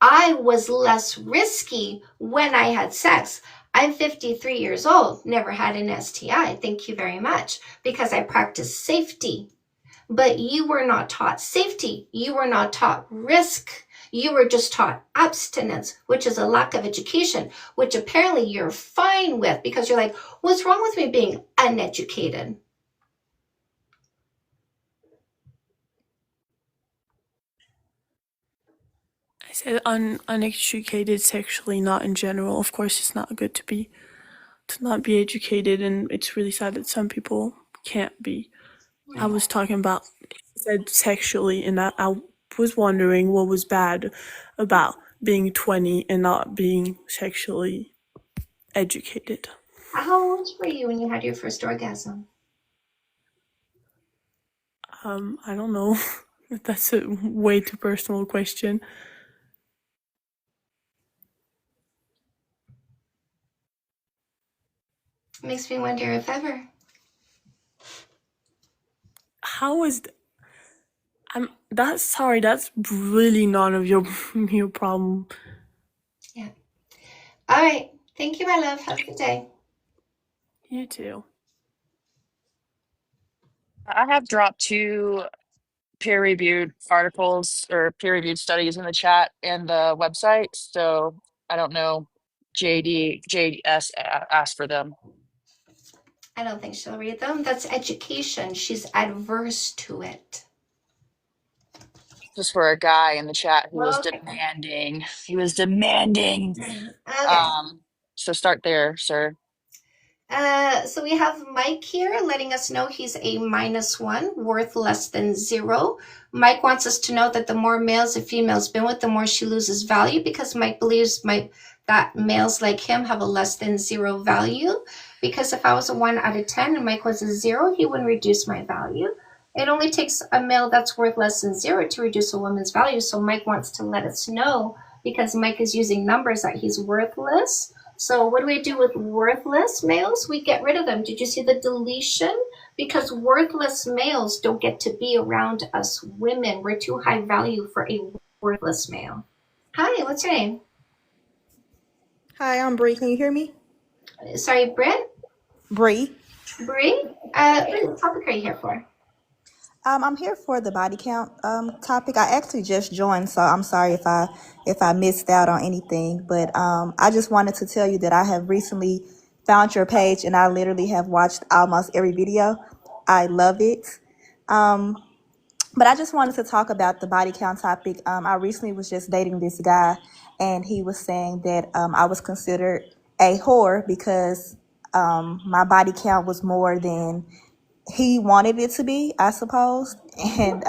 I was less risky when I had sex. I'm 53 years old, never had an STI. Thank you very much, because I practice safety. But you were not taught safety. You were not taught risk. You were just taught abstinence, which is a lack of education, which apparently you're fine with because you're like, what's wrong with me being uneducated? I said uneducated sexually, not in general. Of course, it's not good to not be educated, and it's really sad that some people can't be. I was talking about said sexually, and I was wondering what was bad about being 20 and not being sexually educated. How old were you when you had your first orgasm? I don't know. That's a way too personal question. Makes me wonder if ever. How is that's really none of your your problem. Yeah. All right. Thank you, my love. Have a good day. You too. I have dropped 2 peer-reviewed articles or peer-reviewed studies in the chat and the website. So I don't know. JDS asked for them. I don't think she'll read them. That's education. She's adverse to it. Just for a guy in the chat who was Okay. demanding. He was demanding. Okay. So start there, sir. So we have Mike here letting us know he's a -1, worth less than 0. Mike wants us to know that the more males a female's been with, the more she loses value, because Mike believes that males like him have a less than 0 value. Because if I was a 1 out of 10 and Mike was a 0, he wouldn't reduce my value. It only takes a male that's worth less than 0 to reduce a woman's value. So Mike wants to let us know, because Mike is using numbers, that he's worthless. So what do we do with worthless males? We get rid of them. Did you see the deletion? Because worthless males don't get to be around us women. We're too high value for a worthless male. Hi, what's your name? Hi, I'm Bree. Can you hear me? Sorry, Britt? Bree. Bree? What topic are you here for? I'm here for the body count topic. I actually just joined, so I'm sorry if I missed out on anything. But I just wanted to tell you that I have recently found your page, and I literally have watched almost every video. I love it. Um, but I just wanted to talk about the body count topic. I recently was just dating this guy, and he was saying that I was considered a whore because my body count was more than he wanted it to be, I suppose. And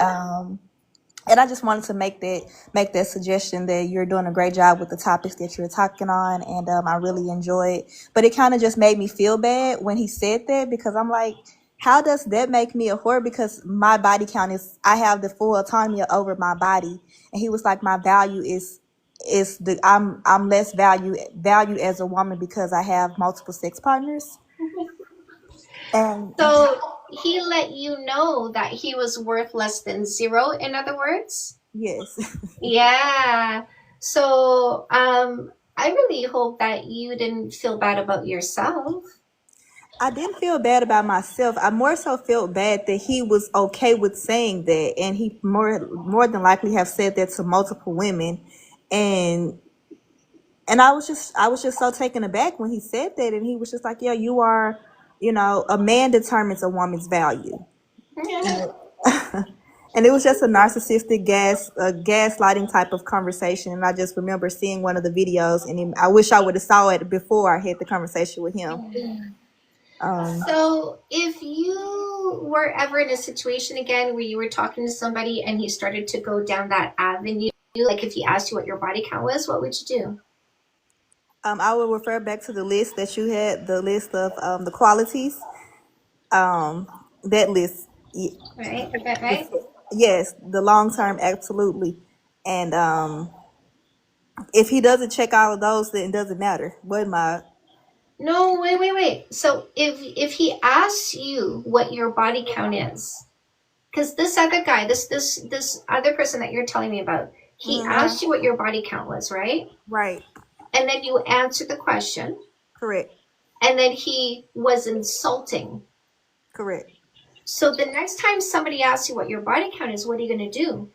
I just wanted to make that suggestion that you're doing a great job with the topics that you're talking on, and I really enjoy it. But it kind of just made me feel bad when he said that, because I'm like, how does that make me a whore? Because my body count is, I have the full autonomy over my body, and he was like, my value is the I'm less value as a woman because I have multiple sex partners. And So he let you know that he was worth less than zero, in other words? yes. Yeah. So I really hope that you didn't feel bad about yourself. I didn't feel bad about myself. I more so felt bad that he was okay with saying that, and he more than likely have said that to multiple women, and I was just so taken aback when he said that, and he was just like, "Yeah, you are, a man determines a woman's value." Yeah. And it was just a narcissistic gaslighting type of conversation. And I just remember seeing one of the videos, and I wish I would have saw it before I had the conversation with him. So if you were ever in a situation again where you were talking to somebody and he started to go down that avenue, like if he asked you what your body count was, what would you do? I will refer back to the list that you had, the list of the qualities. That list, Right? Right? yes, the long term, absolutely. And if he doesn't check all of those, then it doesn't matter. What my No, wait. So if he asks you what your body count is, because this other guy, this other person that you're telling me about, he asked you what your body count was, right? right, And then you answered the question, correct, and then he was insulting. correct. So the next time somebody asks you what your body count is, what are you going to do?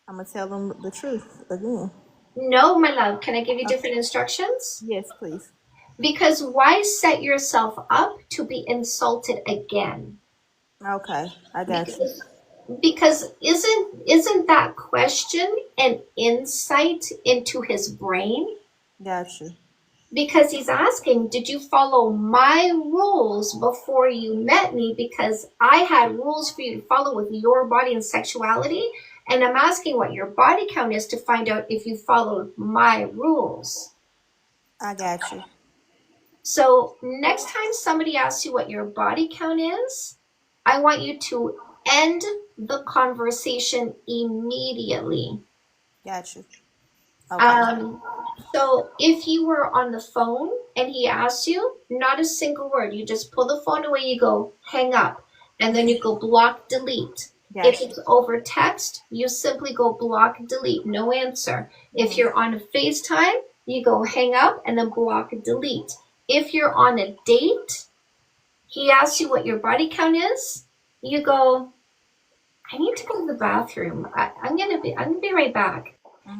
I'm gonna tell them the truth again. No, my love. Can I give you different instructions? Yes, please. Because why set yourself up to be insulted again? Okay, I got you. Because isn't that question an insight into his brain? Got you. Because he's asking, did you follow my rules before you met me? Because I had rules for you to follow with your body and sexuality. And I'm asking what your body count is to find out if you followed my rules. I got you. So next time somebody asks you what your body count is, I want you to end the conversation immediately. Got you. Okay. So if you were on the phone and he asked you, not a single word, you just pull the phone away, you go hang up, and then you go block, delete. Got If you. it's over text, you simply go block, delete, no answer. If you're on a FaceTime, you go hang up and then block, delete. If you're on a date, he asks you what your body count is, you go, I need to go to the bathroom. I'm gonna be right back.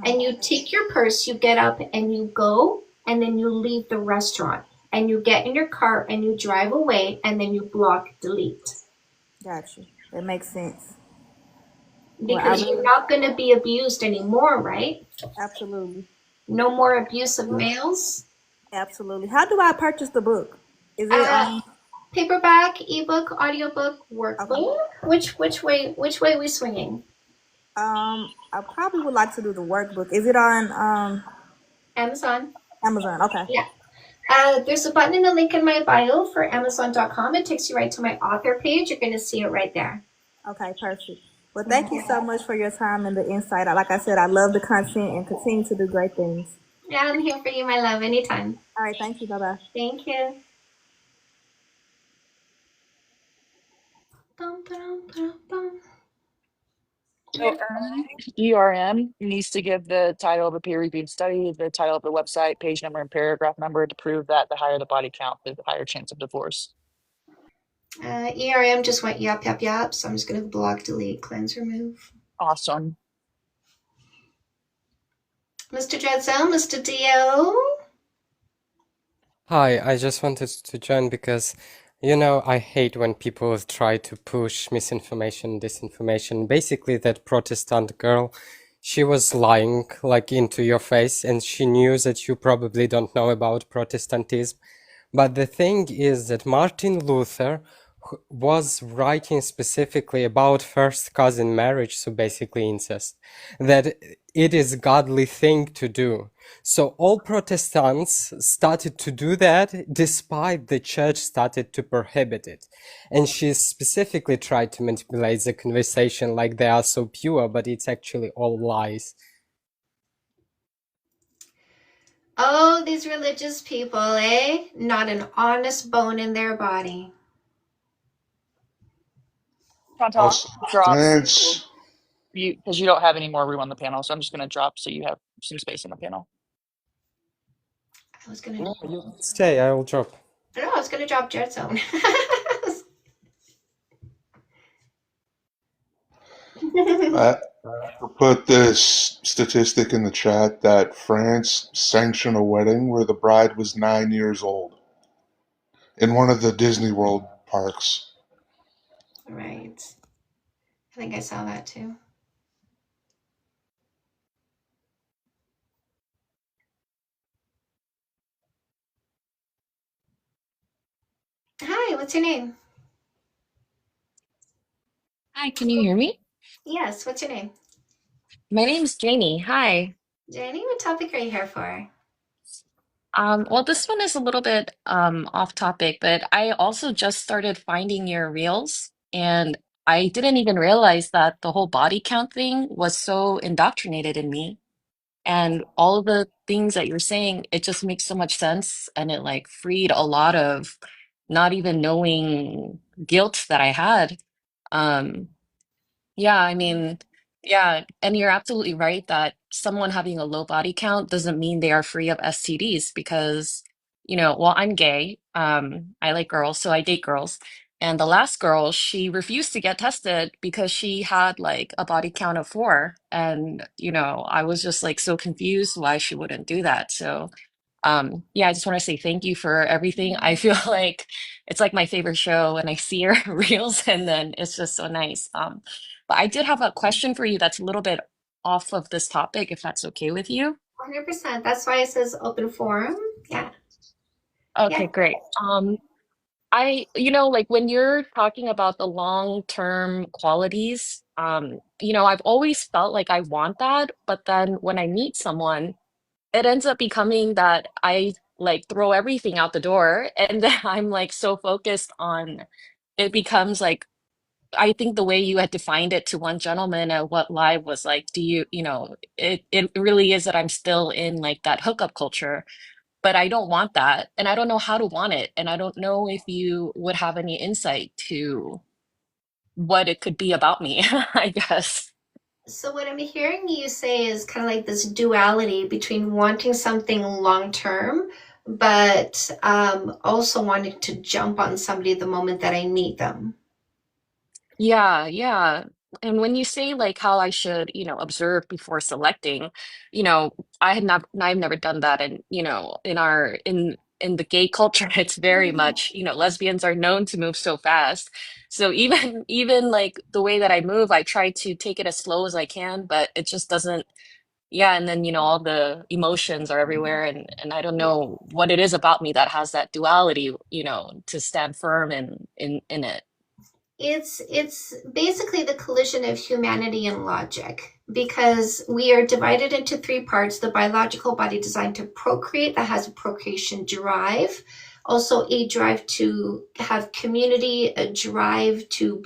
And you take your purse, you get up and you go, and then you leave the restaurant. And you get in your car and you drive away, and then you block, delete. Got you. That makes sense. Because you're not going to be abused anymore, right? Absolutely. No more abusive males. Absolutely. How do I purchase the book? Is it Paperback, ebook, audiobook, workbook? Okay. Which way are we swinging? I probably would like to do the workbook. Is it on Amazon. Amazon? Okay. Yeah. There's a button in the link in my bio for Amazon.com. It takes you right to my author page. You're going to see it right there. Okay, perfect. Well, thank you so much for your time and the insight. Like I said, I love the content and continue to do great things. Yeah, I'm here for you, my love, anytime. All right, thank you. Bye-bye. Thank you. Bum, ba-dum, ba-dum, bum. So URM needs to give the title of a peer-reviewed study, the title of the website, page number, and paragraph number to prove that the higher the body count, the higher chance of divorce. ERM just went yap, yap, yap. So I'm just going to block, delete, cleanse, remove. Awesome. Mr. Dreadzone, Mr. Dio. Hi, I just wanted to join because, I hate when people try to push misinformation, disinformation. Basically, that Protestant girl, she was lying like into your face, and she knew that you probably don't know about Protestantism. But the thing is that Martin Luther was writing specifically about first cousin marriage, so basically incest, that it is godly thing to do. So all Protestants started to do that despite the church started to prohibit it. And she specifically tried to manipulate the conversation like they are so pure, but it's actually all lies. Oh, these religious people, eh? Not an honest bone in their body. Chantal, Also, drop France. you because you don't have any more room on the panel, so I'm just gonna drop so you have some space on the panel. I was gonna. No, you stay, I will drop. No, I was gonna drop Dreadzone. I put this statistic in the chat that France sanctioned a wedding where the bride was 9 years old in one of the Disney World parks. Right. I think I saw that too. Hi, what's your name? Hi, can you hear me? Yes, what's your name? My name's Janie. Hi. Jenny, what topic are you here for? Well, this one is a little bit off topic, but I also just started finding your reels, and I didn't even realize that the whole body count thing was so indoctrinated in me. And all of the things that you're saying, it just makes so much sense, and it like freed a lot of not even knowing guilt that I had. Um, Yeah, I mean, yeah, and you're absolutely right that someone having a low body count doesn't mean they are free of STDs because, well, I'm gay. I like girls, so I date girls. And the last girl, she refused to get tested because she had like a body count of 4. And, I was just like so confused why she wouldn't do that. So, yeah, I just want to say thank you for everything. I feel like it's like my favorite show and I see your reels and then it's just so nice. But I did have a question for you that's a little bit off of this topic, if that's okay with you. 100%. That's why it says open forum. Yeah. Okay, Yeah. great. Like when you're talking about the long-term qualities, I've always felt like I want that, but then when I meet someone, it ends up becoming that I like throw everything out the door and then I'm like so focused on it becomes like I think the way you had defined it to one gentleman at what live was like, do you, it really is that I'm still in like that hookup culture, but I don't want that. And I don't know how to want it. And I don't know if you would have any insight to what it could be about me, I guess. So what I'm hearing you say is kind of like this duality between wanting something long term, but also wanting to jump on somebody the moment that I meet them. Yeah, yeah. And when you say like how I should, observe before selecting, I've never done that. And, in the gay culture, it's very much, lesbians are known to move so fast. So even like the way that I move, I try to take it as slow as I can, but it just doesn't, yeah, and then, all the emotions are everywhere and I don't know what it is about me that has that duality, to stand firm in it. It's basically the collision of humanity and logic because we are divided into 3 parts: the biological body designed to procreate that has a procreation drive, also a drive to have community, a drive to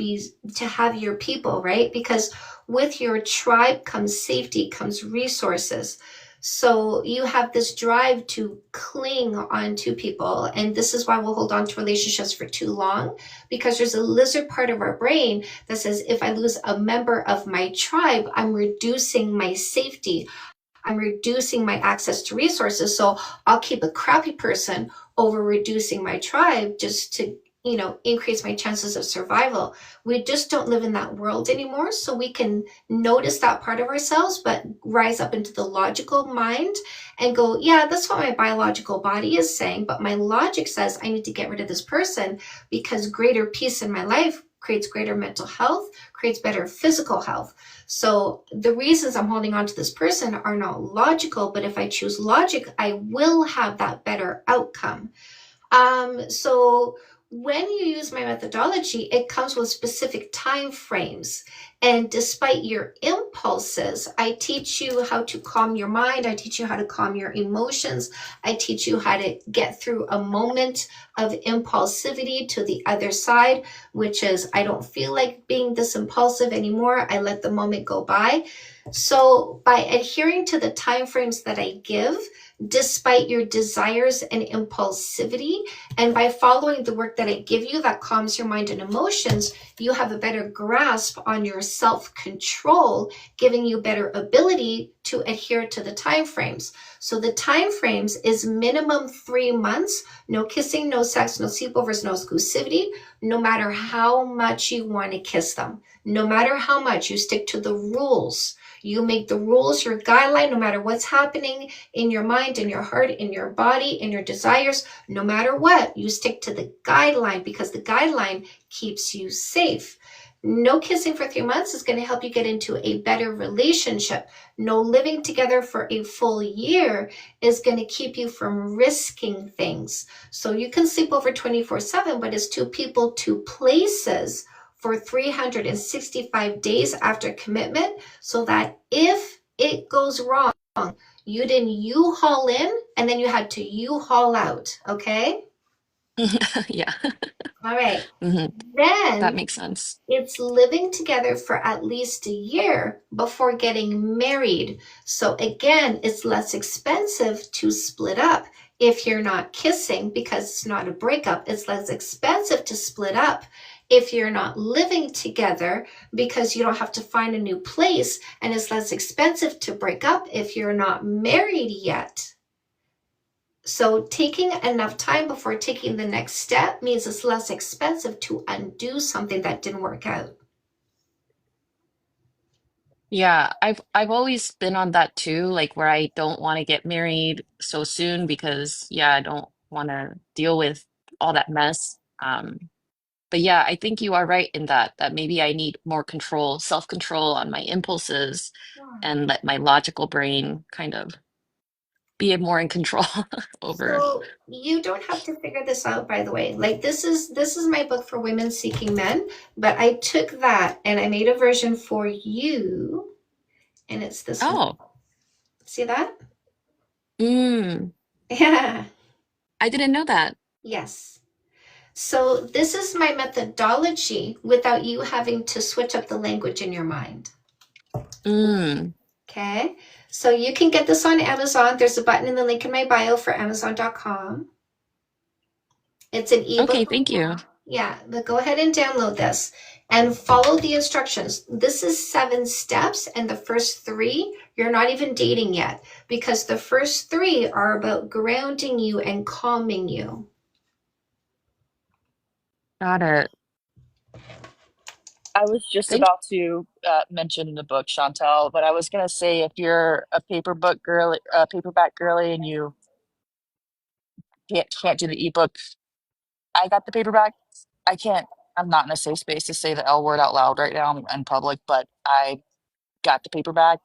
have your people, right? Because with your tribe comes safety, comes resources. So you have this drive to cling onto people, and this is why we'll hold on to relationships for too long, because there's a lizard part of our brain that says if I lose a member of my tribe, I'm reducing my safety, I'm reducing my access to resources. So I'll keep a crappy person over reducing my tribe just to increase my chances of survival. We just don't live in that world anymore. So we can notice that part of ourselves, but rise up into the logical mind and go, yeah, that's what my biological body is saying. But my logic says I need to get rid of this person because greater peace in my life creates greater mental health, creates better physical health. So the reasons I'm holding on to this person are not logical, but if I choose logic, I will have that better outcome. So when you use my methodology, it comes with specific time frames. And despite your impulses, I teach you how to calm your mind. I teach you how to calm your emotions. I teach you how to get through a moment of impulsivity to the other side, which is I don't feel like being this impulsive anymore. I let the moment go by. So by adhering to the time frames that I give, despite your desires and impulsivity, and by following the work that I give you that calms your mind and emotions, you have a better grasp on your self-control, giving you better ability to adhere to the time frames. So the time frames is minimum 3 months, no kissing, no sex, no sleepovers, no exclusivity, no matter how much you want to kiss them. No matter how much, you stick to the rules. You make the rules your guideline, no matter what's happening in your mind, in your heart, in your body, in your desires. No matter what, you stick to the guideline because the guideline keeps you safe. No kissing for 3 months is going to help you get into a better relationship. No living together for a full year is going to keep you from risking things. So you can sleep over 24/7, but it's 2 people, 2 places for 365 days after commitment, so that if it goes wrong, you didn't U-haul in and then you had to U-haul out, okay? Yeah. All right. That Then makes sense. it's living together for at least a year before getting married. So again, it's less expensive to split up. If you're not kissing, because it's not a breakup, it's less expensive to split up. If you're not living together, because you don't have to find a new place, and it's less expensive to break up if you're not married yet. So taking enough time before taking the next step means it's less expensive to undo something that didn't work out. Yeah, I've always been on that too, like where I don't want to get married so soon because yeah, I don't want to deal with all that mess. But yeah, I think you are right in that maybe I need more control, self-control on my impulses and let my logical brain kind of be more in control over. So you don't have to figure this out, by the way. Like this is my book for women seeking men, but I took that and I made a version for you, and it's this one. Oh, See that? mm, Yeah. I didn't know that. Yes. So this is my methodology without you having to switch up the language in your mind. Mm, Okay. So you can get this on Amazon. There's a button in the link in my bio for Amazon.com. It's an ebook. okay, thank you. Yeah, but go ahead and download this and follow the instructions. This is 7 steps, and the first 3, you're not even dating yet, because the first 3 are about grounding you and calming you. Got it. I was just Thank about to mention the book, Chantel, but I was gonna say if you're a paperback girly, and you can't do the ebook, I got the paperback. I can't. I'm not in a safe space to say the L word out loud right now in public, but I got the paperback.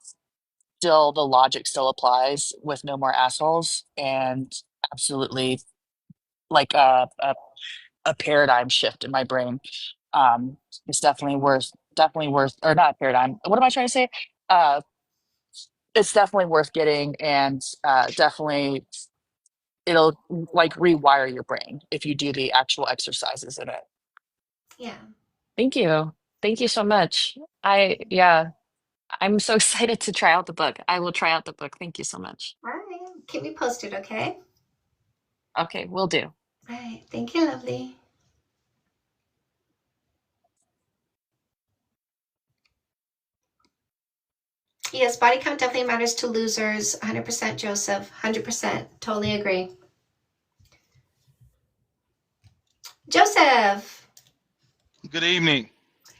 Still, the logic still applies with no more assholes, and absolutely like a paradigm shift in my brain. Um, it's definitely worth, or not a paradigm. What am I trying to say? Uh, it's definitely worth getting, and definitely it'll like rewire your brain if you do the actual exercises in it. Yeah. thank you. Thank you so much. Yeah, I'm so excited to try out the book. I will try out the book. Thank you so much. All right. Keep me posted, okay? Okay, will do. All right. Thank you, lovely. Yes, body count definitely matters to losers. 100% Joseph. 100%. Totally agree. Joseph, Good evening.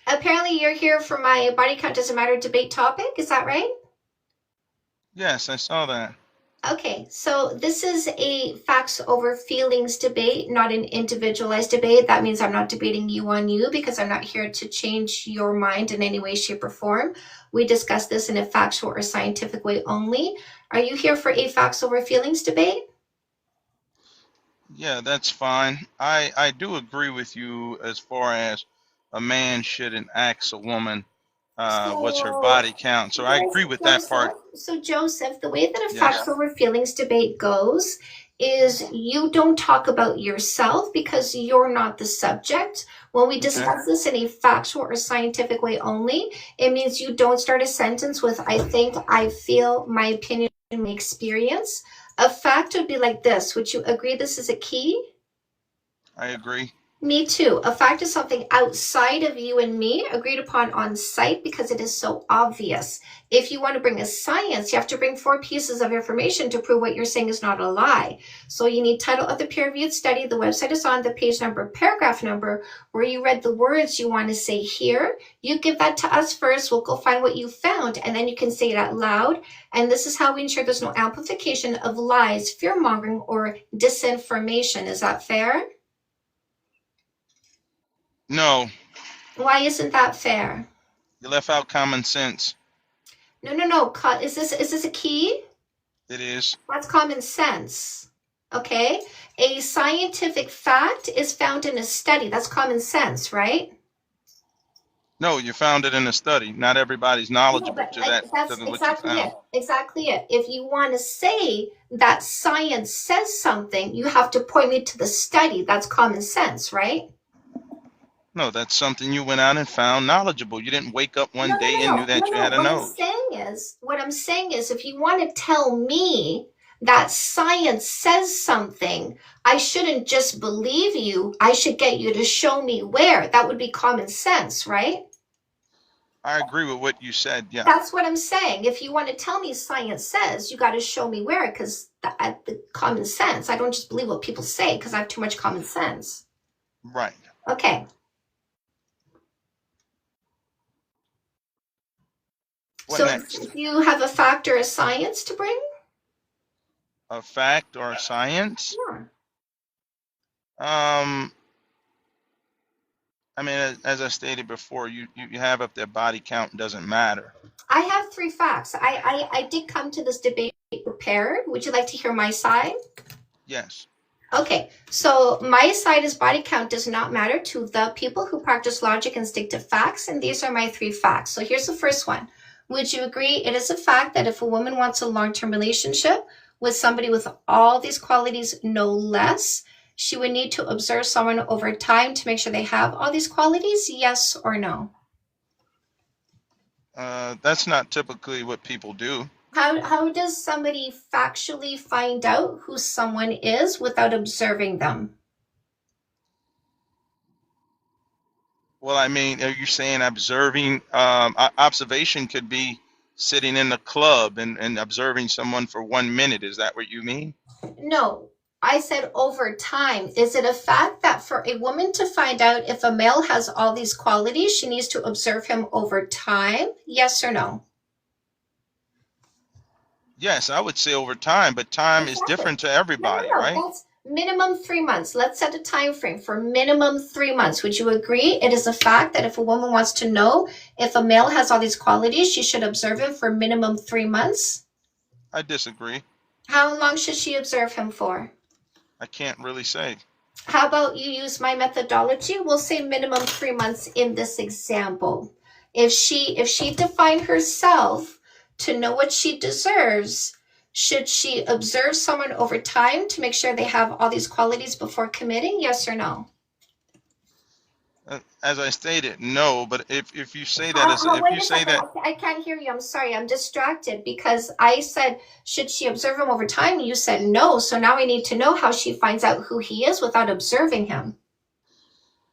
apparently you're here for my body count doesn't matter debate topic. Is that right? Yes, I saw that. Okay, so this is a facts over feelings debate, not an individualized debate. That means I'm not debating you on you because I'm not here to change your mind in any way, shape, or form. We discuss this in a factual or scientific way only. Are you here for a facts over feelings debate? Yeah, that's fine. I do agree with you as far as a man shouldn't ask a woman what's her body count. So I agree with that part. So Joseph, the way that a Yes. facts over feelings debate goes is you don't talk about yourself because you're not the subject. When we discuss this in a factual or scientific way only, it means you don't start a sentence with I think, I feel, my opinion, my experience. A fact would be like this. Would you agree this is a key? I agree. Me too. A fact is something outside of you and me, agreed upon on site because it is so obvious. If you want to bring a science, you have to bring 4 pieces of information to prove what you're saying is not a lie. So you need title of the peer-reviewed study. The website is on the page number, paragraph number, where you read the words you want to say here. You give that to us first. We'll go find what you found, and then you can say it out loud. And this is how we ensure there's no amplification of lies, fear-mongering, or disinformation. Is that fair? No, Why isn't that fair? you left out common sense. No. Is this a key? It is. That's common sense. Okay? A scientific fact is found in a study. That's common sense, right? No, you found it in a study. Not everybody's knowledgeable to that. That's to what exactly you it. found. Exactly it. If you want to say that science says something, you have to point me to the study. That's common sense, right? No, that's something you went out and found knowledgeable. You didn't wake up one day and knew that you had a nose. What I'm saying is, if you want to tell me that science says something, I shouldn't just believe you. I should get you to show me where. That would be common sense, right? I agree with what you said. Yeah. That's what I'm saying. If you want to tell me science says, you got to show me where, because the common sense. I don't just believe what people say because I have too much common sense. Right. Okay. What next? Do you have a fact or a science to bring? A fact or a science? Yeah. I mean, as I stated before, you have up there body count doesn't matter. I have 3 facts. I did come to this debate prepared. Would you like to hear my side? Yes. Okay, so my side is body count does not matter to the people who practice logic and stick to facts, and these are my 3 facts. So here's the first one. Would you agree it is a fact that if a woman wants a long-term relationship with somebody with all these qualities, no less, she would need to observe someone over time to make sure they have all these qualities? Yes or no? That's not typically what people do. How does somebody factually find out who someone is without observing them? Well, I mean, are you saying observing? Observation could be sitting in the club and observing someone for 1 minute. Is that what you mean? No, I said over time. Is it a fact that for a woman to find out if a male has all these qualities, she needs to observe him over time? Yes or no? Yes, I would say over time, but time is different to everybody, right? That's minimum 3 months. Let's set a time frame for minimum 3 months. Would you agree it is a fact that if a woman wants to know if a male has all these qualities, she should observe him for minimum 3 months? I disagree. How long should she observe him for? I can't really say. How about you use my methodology? We'll say minimum 3 months in this example. If she defined herself to know what she deserves, should she observe someone over time to make sure they have all these qualities before committing? Yes or no? As I stated, no. But if you say that, I can't hear you. I'm sorry. I'm distracted because I said, should she observe him over time? You said no. So now I need to know how she finds out who he is without observing him.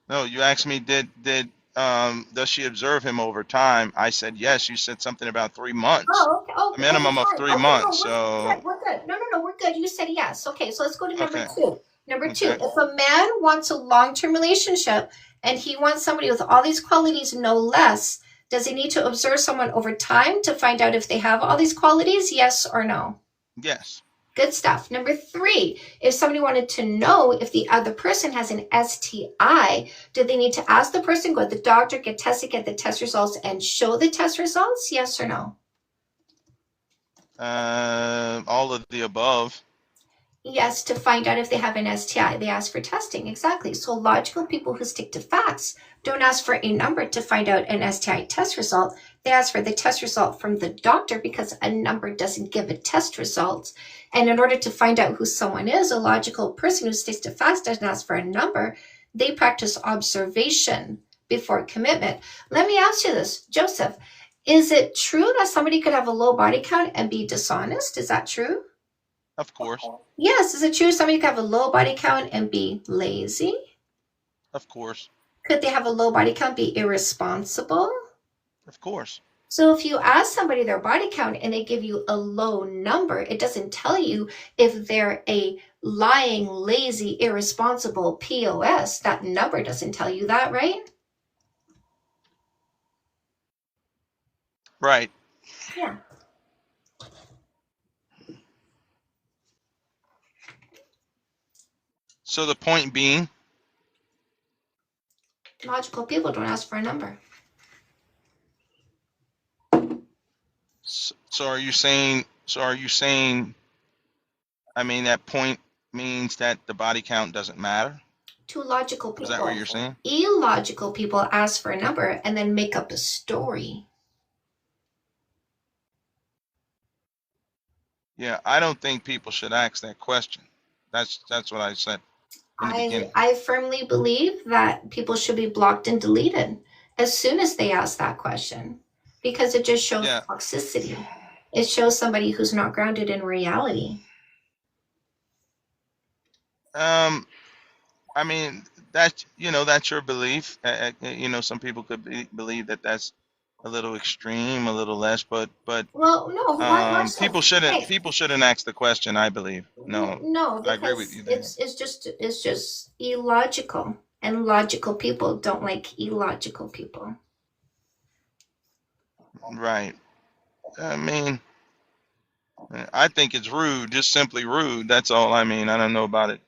No, you asked me, does she observe him over time? I said yes. You said something about 3 months. Oh, okay. Oh, a minimum of 3 months. No, we're good. No, we're good. You said yes. Okay, so let's go to number 2. Number two, Okay. if a man wants a long-term relationship and he wants somebody with all these qualities, no less, does he need to observe someone over time to find out if they have all these qualities? Yes or no? Yes. Good stuff. Number three, if somebody wanted to know if the other person has an STI, do they need to ask the person, go to the doctor, get tested, get the test results, and show the test results? Yes or no? All of the above. Yes, to find out if they have an STI. They ask for testing. Exactly. So logical people who stick to facts don't ask for a number to find out an STI test result. They ask for the test result from the doctor because a number doesn't give a test result. And in order to find out who someone is, a logical person who sticks to facts doesn't ask for a number. They practice observation before commitment. Let me ask you this, Joseph. Is it true that somebody could have a low body count and be dishonest? Is that true? Of course. Yes, is it true somebody could have a low body count and be lazy? Of course. Could they have a low body count, be irresponsible? Of course. So if you ask somebody their body count and they give you a low number, it doesn't tell you if they're a lying, lazy, irresponsible POS. That number doesn't tell you that, right? Right. Yeah. So the point being, Logical people don't ask for a number. so are you saying, I mean, that point means that the body count doesn't matter? To logical Is that what people. you're saying? Illogical people ask for a number and then make up a story. Yeah, I don't think people should ask that question. That's what I said in the beginning. I firmly believe that people should be blocked and deleted as soon as they ask that question because it just shows Yeah. toxicity. It shows somebody who's not grounded in reality. I mean, that's your belief. Some people could believe that that's a little extreme, a little less, but Well, no, why so? people shouldn't ask the question, I believe. No, No, I agree because with you there. it's just illogical, and logical people don't like illogical people. Right. I mean, I think it's rude, just simply rude. That's all. I mean, I don't know about it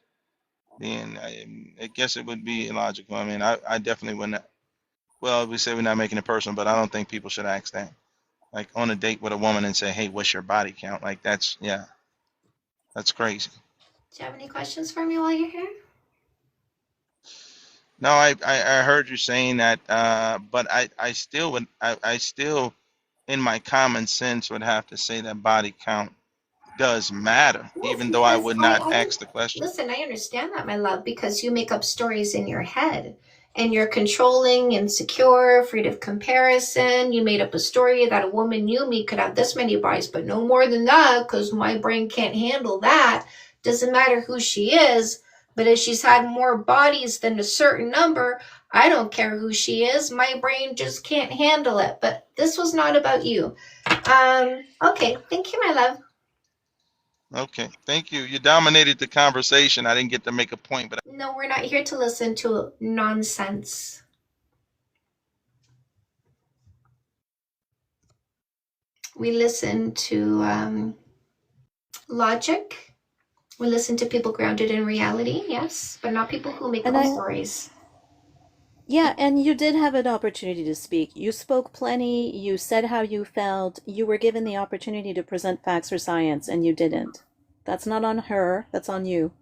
being. I guess it would be illogical. I mean, I definitely wouldn't. Well, we say we're not making it personal, but I don't think people should ask that. Like on a date with a woman and say, "Hey, what's your body count?" Like that's crazy. Do you have any questions for me while you're here? No, I heard you saying that, but I still would I still in my common sense would have to say that body count does matter, Yes, even though I because would not ask the question. listen, I understand that, my love, because you make up stories in your head and you're controlling, insecure, afraid of comparison. You made up a story that a woman you meet could have this many bodies, but no more than that because my brain can't handle that. Doesn't matter who she is, but if she's had more bodies than a certain number, I don't care who she is. My brain just can't handle it. But this was not about you. Okay, thank you, my love. Okay, thank you. You dominated the conversation. I didn't get to make a point, but No, we're not here to listen to nonsense. We listen to logic. We listen to people grounded in reality, yes, but not people who make And up I, stories. yeah, and you did have an opportunity to speak. You spoke plenty. You said how you felt. You were given the opportunity to present facts or science, and you didn't. That's not on her. That's on you.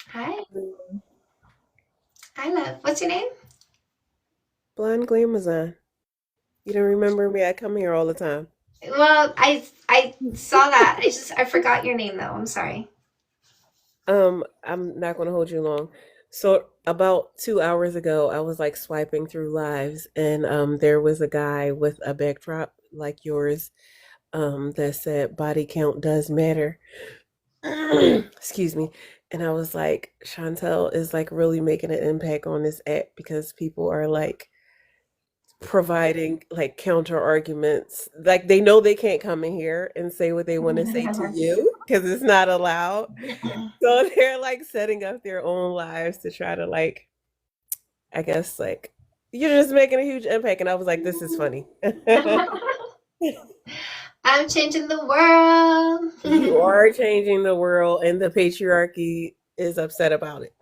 Hi. Hi, love. What's your name? Blonde Glamazon. You don't remember me? I come here all the time. Well, I saw that. I forgot your name though. I'm sorry. I'm not gonna hold you long. So about 2 hours ago, I was like swiping through lives, and there was a guy with a backdrop like yours, that said body count does matter. Excuse me. And I was like, Chantel is like really making an impact on this app because people are like providing like counter arguments. Like they know they can't come in here and say what they want to say to you because it's not allowed. So they're like setting up their own lives to try to like, I guess like you're just making a huge impact. And I was like, this is funny. I'm changing the world. You are changing the world, and the patriarchy is upset about it.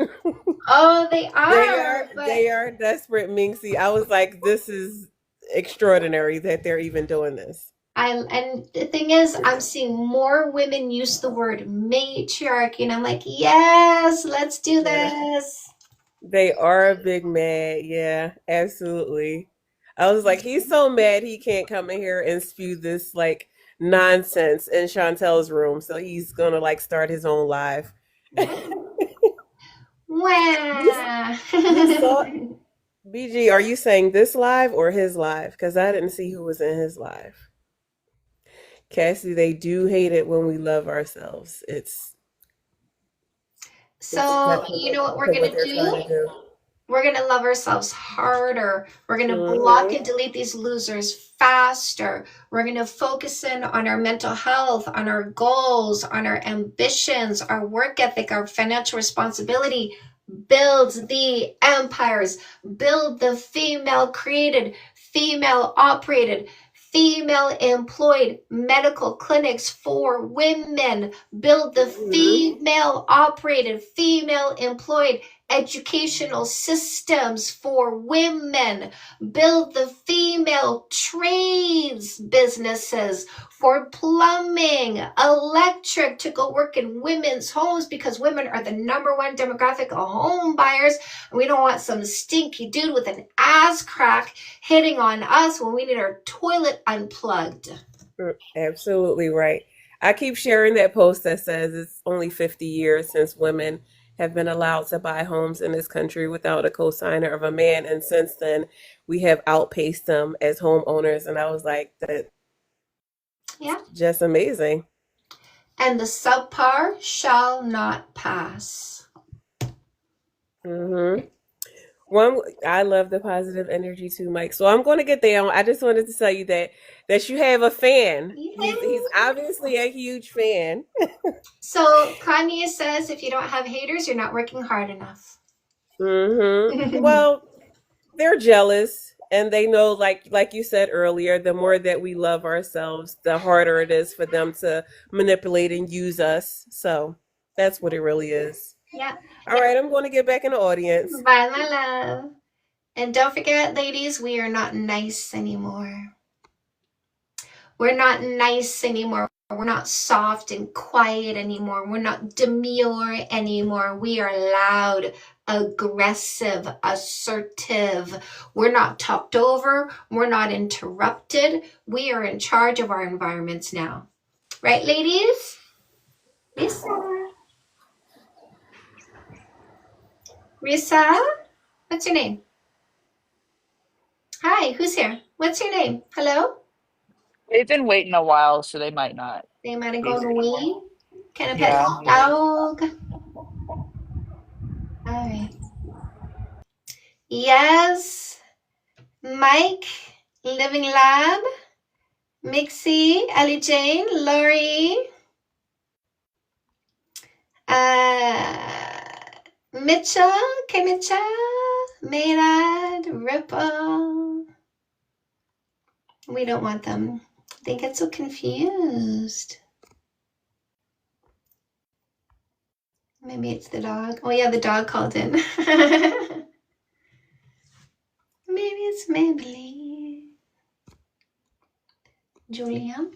Oh, they are. They are desperate, Minxie. I was like, this is extraordinary that they're even doing this. And the thing is, I'm seeing more women use the word matriarchy, and I'm like, yes, let's do this. They are big mad. Yeah, absolutely. I was like, he's so mad he can't come in here and spew this like nonsense in Chantel's room. So he's gonna like start his own live. Wow. BG, are you saying this live or his live? Because I didn't see who was in his live. Cassie, they do hate it when we love ourselves. So, you know what we're going to do? We're going to love ourselves harder. We're going to block and delete these losers faster. We're going to focus in on our mental health, on our goals, on our ambitions, our work ethic, our financial responsibility. Build the empires. Build the female created, female operated, female employed medical clinics for women. Build the female operated, female employed educational systems for women. Build the female trades businesses for plumbing, electric, to go work in women's homes, because women are the #1 demographic of home buyers. And we don't want some stinky dude with an ass crack hitting on us when we need our toilet unplugged. Absolutely right. I keep sharing that post that says it's only 50 years since women have been allowed to buy homes in this country without a cosigner of a man. And since then, we have outpaced them as homeowners. And I was like, that's just amazing. And the subpar shall not pass. I love the positive energy too, Mike. So I'm going to get there. I just wanted to tell you that you have a fan. He's obviously a huge fan. So Kanye says, if you don't have haters, you're not working hard enough. Well, they're jealous, and they know, like you said earlier, the more that we love ourselves, the harder it is for them to manipulate and use us. So that's what it really is. Yeah. All right, I'm going to get back in the audience. Bye, my love. And don't forget, ladies, we are not nice anymore. We're not nice anymore. We're not soft and quiet anymore. We're not demure anymore. We are loud, aggressive, assertive. We're not talked over. We're not interrupted. We are in charge of our environments now. Right, ladies? Lisa? Risa? What's your name? Hi, who's here? What's your name? Hello? They've been waiting a while, so they might not. They might have gone away. Can I pet the dog? All right. Yes. Mike, Living Lab, Mixie, Ellie Jane, Lori, Mitchell, K. Mitchell, Maynard, Ripple. We don't want them. They get so confused. Maybe it's the dog. Oh yeah, the dog called in. Maybe it's Maybelline. Julia.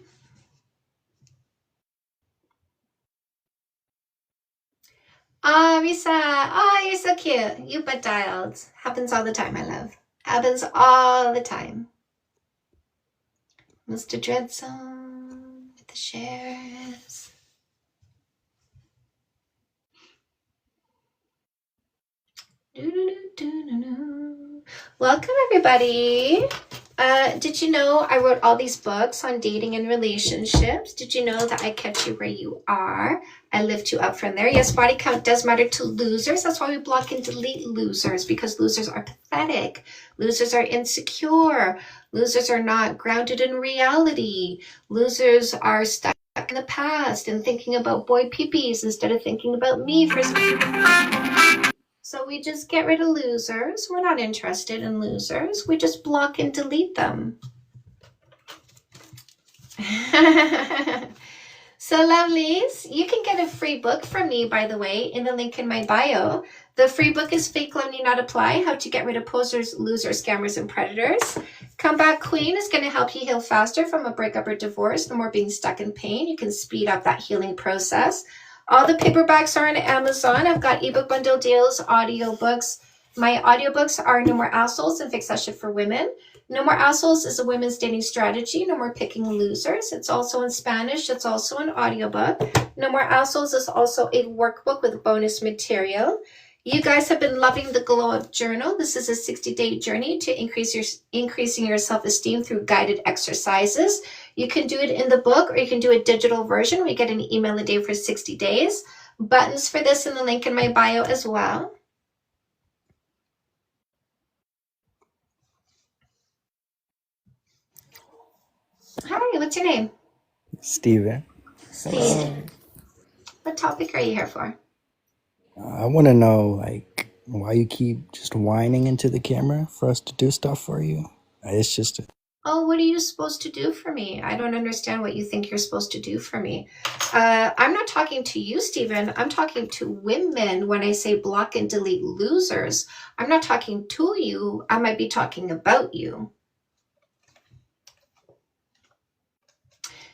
Oh, Risa. Oh, you're so cute. You but dialed. Happens all the time, my love. Happens all the time. Mr. Dreadzone with the shares. Welcome, everybody. Did you know I wrote all these books on dating and relationships? Did you know that I kept you where you are? I lift you up from there. Yes, body count does matter to losers. That's why we block and delete losers, because losers are pathetic. Losers are insecure. Losers are not grounded in reality. Losers are stuck in the past and thinking about boy peepees instead of thinking about me for some. So we just get rid of losers. We're not interested in losers. We just block and delete them. So lovelies, you can get a free book from me, by the way, in the link in my bio. The free book is Fake Love Need Not Apply, How to Get Rid of Posers, Losers, Scammers, and Predators. Comeback Queen is going to help you heal faster from a breakup or divorce. No more being stuck in pain. You can speed up that healing process. All the paperbacks are on Amazon. I've got ebook bundle deals, audiobooks. My audiobooks are No More Assholes and Fix That Shit for Women. No More Assholes is a women's dating strategy. No More Picking Losers. It's also in Spanish. It's also an audiobook. No More Assholes is also a workbook with bonus material. You guys have been loving the Glow Up Journal. This is a 60-day journey to increasing your self-esteem through guided exercises. You can do it in the book or you can do a digital version. We get an email a day for 60 days. Buttons for this in the link in my bio as well. Hi, what's your name? Steven. Steve. What topic are you here for? I want to know, like, why you keep just whining into the camera for us to do stuff for you. It's just, Oh, what are you supposed to do for me? I don't understand what you think you're supposed to do for me. I'm not talking to you, Stephen. I'm talking to women when I say block and delete losers. I'm not talking to you. I might be talking about you.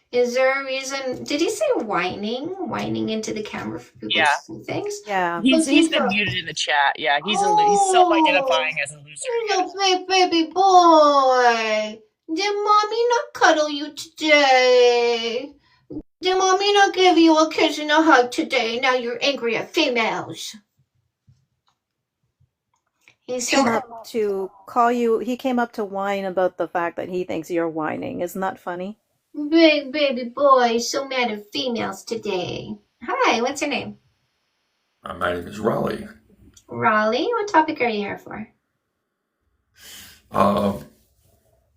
Is there a reason? Did he say whining? Whining into the camera for people Yeah. to see things? Yeah. He's been muted in the chat. Yeah, he's self-identifying as a loser. Little baby boy. Did mommy not cuddle you today? Did mommy not give you a kiss and a hug today? Now you're angry at females. He came up to call you. He came up to whine about the fact that he thinks you're whining. Isn't that funny? Big baby boy, so mad at females today. Hi, what's your name? My name is Raleigh. Raleigh, what topic are you here for?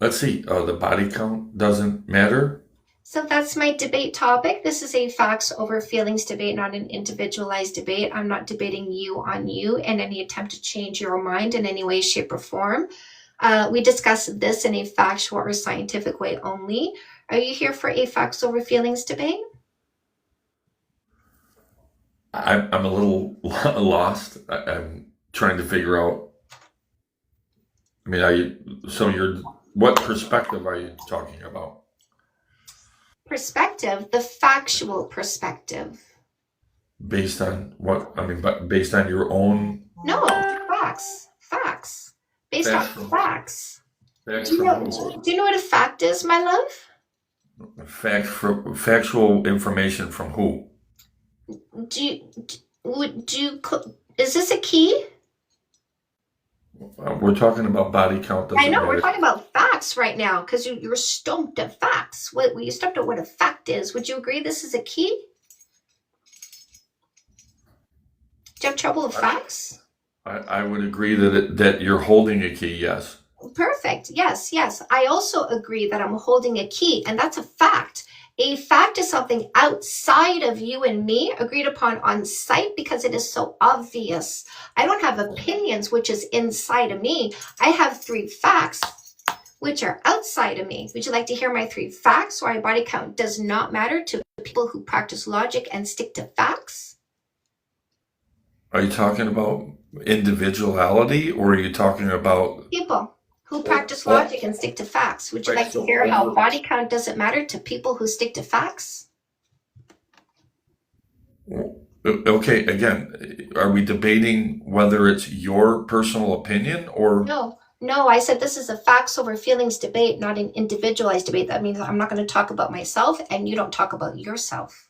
Let's see. The body count doesn't matter. So that's my debate topic. This is a facts over feelings debate, not an individualized debate. I'm not debating you on you in any attempt to change your mind in any way, shape, or form. We discuss this in a factual or scientific way only. Are you here for a facts over feelings debate? I'm a little lost. I'm trying to figure out. I mean, what perspective are you talking about? Perspective, the factual perspective. Based on what? I mean, but based on your own. No, facts. Based on facts. Facts Do you know what a fact is, my love? Factual information from who? Is this a key? We're talking about body count. I know, we're talking about facts right now because you're stumped at facts. You stumped at what a fact is. Would you agree this is a key? Do you have trouble with facts? I would agree that you're holding a key, yes. Perfect. Yes. I also agree that I'm holding a key, and that's a fact. A fact is something outside of you and me, agreed upon on site because it is so obvious. I don't have opinions, which is inside of me. I have 3 facts, which are outside of me. Would you like to hear my 3 facts why body count does not matter to people who practice logic and stick to facts? Are you talking about individuality, or are you talking about people who practice logic and stick to facts? Would you like to hear how body count doesn't matter to people who stick to facts? Okay, again, are we debating whether it's your personal opinion or... No, I said this is a facts over feelings debate, not an individualized debate. That means I'm not going to talk about myself and you don't talk about yourself.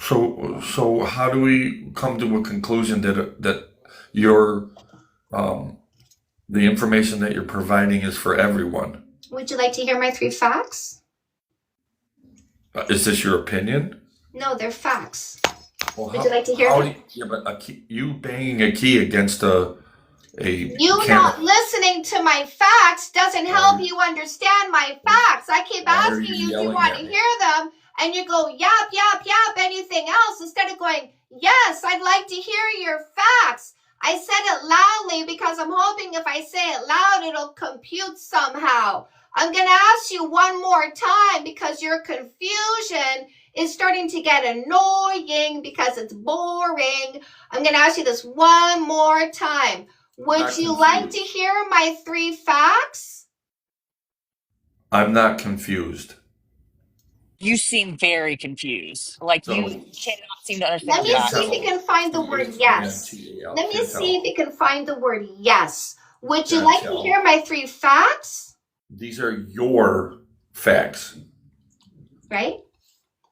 So how do we come to a conclusion that your The information that you're providing is for everyone. Would you like to hear my 3 facts? Is this your opinion? No, they're facts. Well, Would you like to hear how them? do you, yeah, but you banging a key against a You camera. not listening to my facts doesn't help you understand my facts. I keep Why are asking you you if you yelling want at to me? hear them, and you go yap, yap, yap, anything else, instead of going, yes, I'd like to hear your facts. I said it loudly because I'm hoping if I say it loud, it'll compute somehow. I'm going to ask you one more time because your confusion is starting to get annoying because it's boring. I'm going to ask you this one more time. Would Not you like to confused. hear my 3 facts? I'm not confused. You seem very confused. Like So you cannot seem to understand Let the me can't see facts. if you tell. can find the word yes. CHANTAL. Let me Can't see if tell. you can find the word yes. Would you Can't like to tell. hear my 3 facts? These are your facts. Right?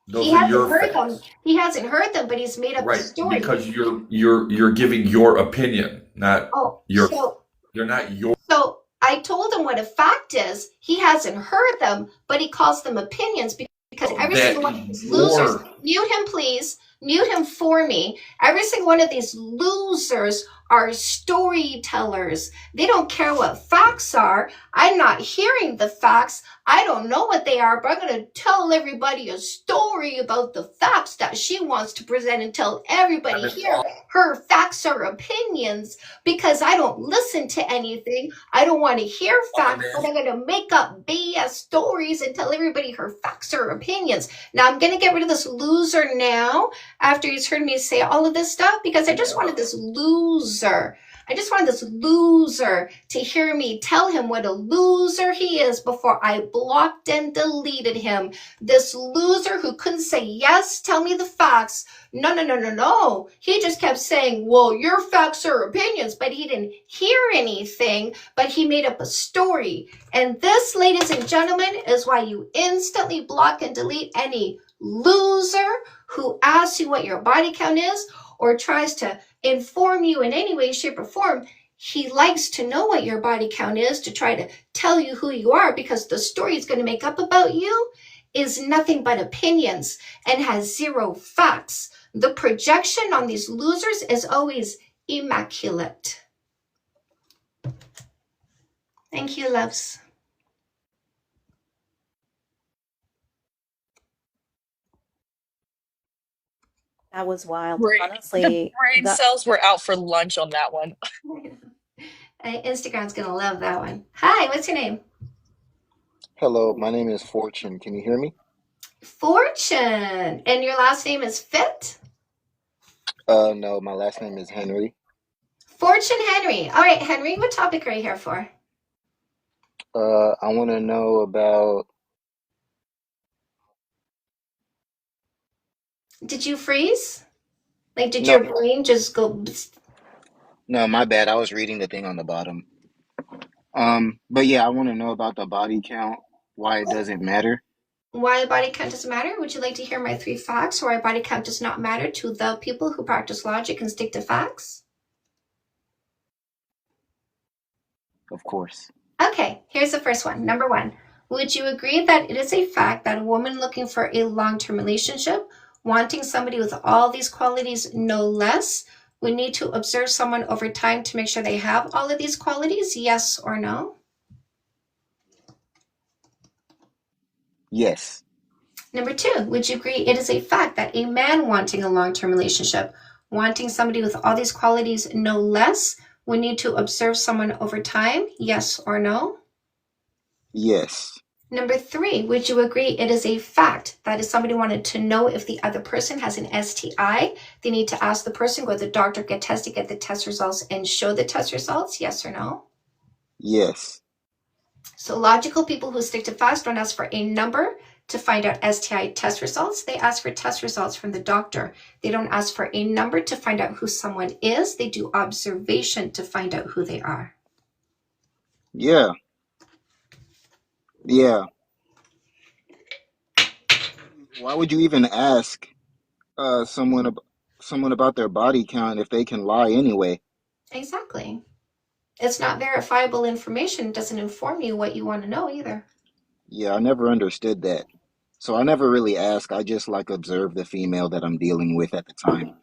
Those He are hasn't your heard them. facts. He hasn't heard them, but he's made up a Right. story. Because you're giving your opinion, not Oh, your so you're not your So I told him what a fact is. He hasn't heard them, but he calls them opinions because every that single one of is these losers, your mute him please, mute him for me. Every single one of these losers are storytellers. They don't care what facts are. I'm not hearing the facts. I don't know what they are, but I'm going to tell everybody a story about the facts that she wants to present and tell everybody and it's here her facts are opinions because I don't listen to anything. I don't want to hear facts, but I'm going to make up BS stories and tell everybody her facts or opinions. Now, I'm going to get rid of this loser now after he's heard me say all of this stuff because I just wanted this loser. I just wanted this loser to hear me tell him what a loser he is before I blocked and deleted him. This loser who couldn't say, yes, tell me the facts. No. He just kept saying, well, your facts are opinions, but he didn't hear anything, but he made up a story. And this, ladies and gentlemen, is why you instantly block and delete any loser who asks you what your body count is or tries to inform you in any way, shape, or form. He likes to know what your body count is to try to tell you who you are because the story he's going to make up about you is nothing but opinions and has 0 facts. The projection on these losers is always immaculate. Thank you, loves. That was wild. The Honestly, brain cells were out for lunch on that one. Instagram's going to love that one. Hi, what's your name? Hello, my name is Fortune. Can you hear me? Fortune. And your last name is Fit? No, my last name is Henry. Fortune Henry. All right, Henry, what topic are you here for? I want to know about. Did you freeze? Like, did No, your brain just go? no, my bad. I was reading the thing on the bottom. But yeah, I want to know about the body count, why it doesn't matter. Why body count doesn't matter? Would you like to hear my 3 facts or why body count does not matter to the people who practice logic and stick to facts? Of course. Okay, here's the first one. Number 1, would you agree that it is a fact that a woman looking for a long-term relationship, wanting somebody with all these qualities, no less, would need to observe someone over time to make sure they have all of these qualities? Yes or no? Yes. Number 2, would you agree it is a fact that a man wanting a long-term relationship, wanting somebody with all these qualities, no less, would need to observe someone over time? Yes or no? Yes. Number 3, would you agree it is a fact that if somebody wanted to know if the other person has an STI, they need to ask the person, go to the doctor, get tested, get the test results, and show the test results? Yes or no? Yes. So logical people who stick to facts don't ask for a number to find out STI test results. They ask for test results from the doctor. They don't ask for a number to find out who someone is. They do observation to find out who they are. Yeah. Yeah. Why would you even ask someone about their body count if they can lie anyway? Exactly. It's not verifiable information. It doesn't inform you what you want to know either. Yeah, I never understood that. So I never really ask. I just like observe the female that I'm dealing with at the time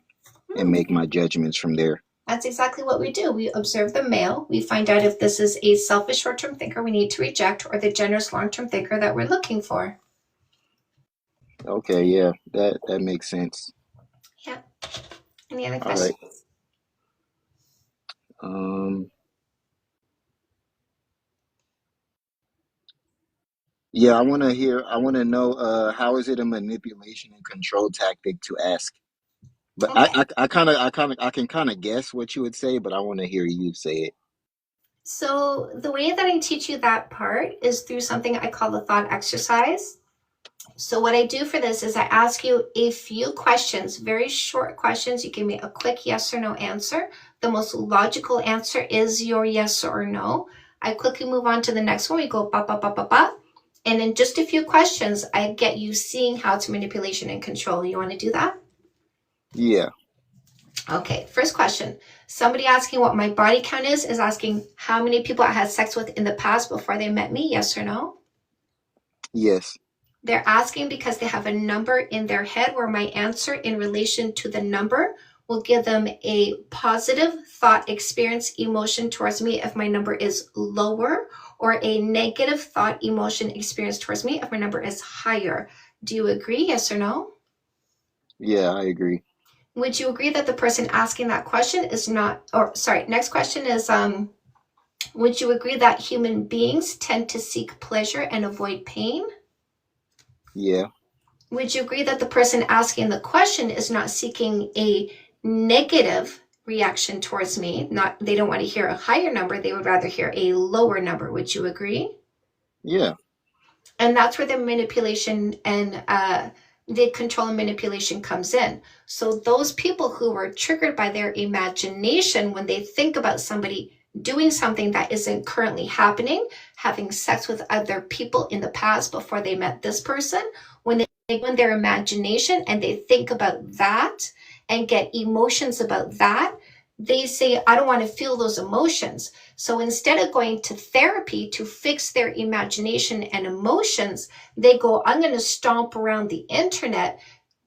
and make my judgments from there. That's exactly what we do. We observe the male. We find out if this is a selfish short-term thinker we need to reject or the generous long-term thinker that we're looking for. Okay, yeah, that makes sense. Yeah. Any other All questions? right. Um, yeah, I want to know, how is it a manipulation and control tactic to ask? But Okay. I can kind of guess what you would say, but I want to hear you say it. So the way that I teach you that part is through something I call the thought exercise. So what I do for this is I ask you a few questions, very short questions. You give me a quick yes or no answer. The most logical answer is your yes or no. I quickly move on to the next one. We go ba ba ba ba ba. And in just a few questions, I get you seeing how to manipulation and control. You want to do that? Yeah. Okay, first question. Somebody asking what my body count is asking how many people I had sex with in the past before they met me, yes or no? Yes. They're asking because they have a number in their head where my answer in relation to the number will give them a positive thought, experience, emotion towards me if my number is lower, or a negative thought, emotion, experience towards me if my number is higher. Do you agree, yes or no? Yeah, I agree. Would you agree that the person asking that question is not, or sorry, next question is, would you agree that human beings tend to seek pleasure and avoid pain? Yeah. Would you agree that the person asking the question is not seeking a negative reaction towards me? Not, they don't want to hear a higher number, they would rather hear a lower number. Would you agree? Yeah. And that's where the manipulation and the control and manipulation comes in. So those people who were triggered by their imagination when they think about somebody doing something that isn't currently happening, having sex with other people in the past before they met this person, when they go in their imagination and they think about that and get emotions about that, they say, I don't want to feel those emotions. So instead of going to therapy to fix their imagination and emotions, they go, I'm going to stomp around the internet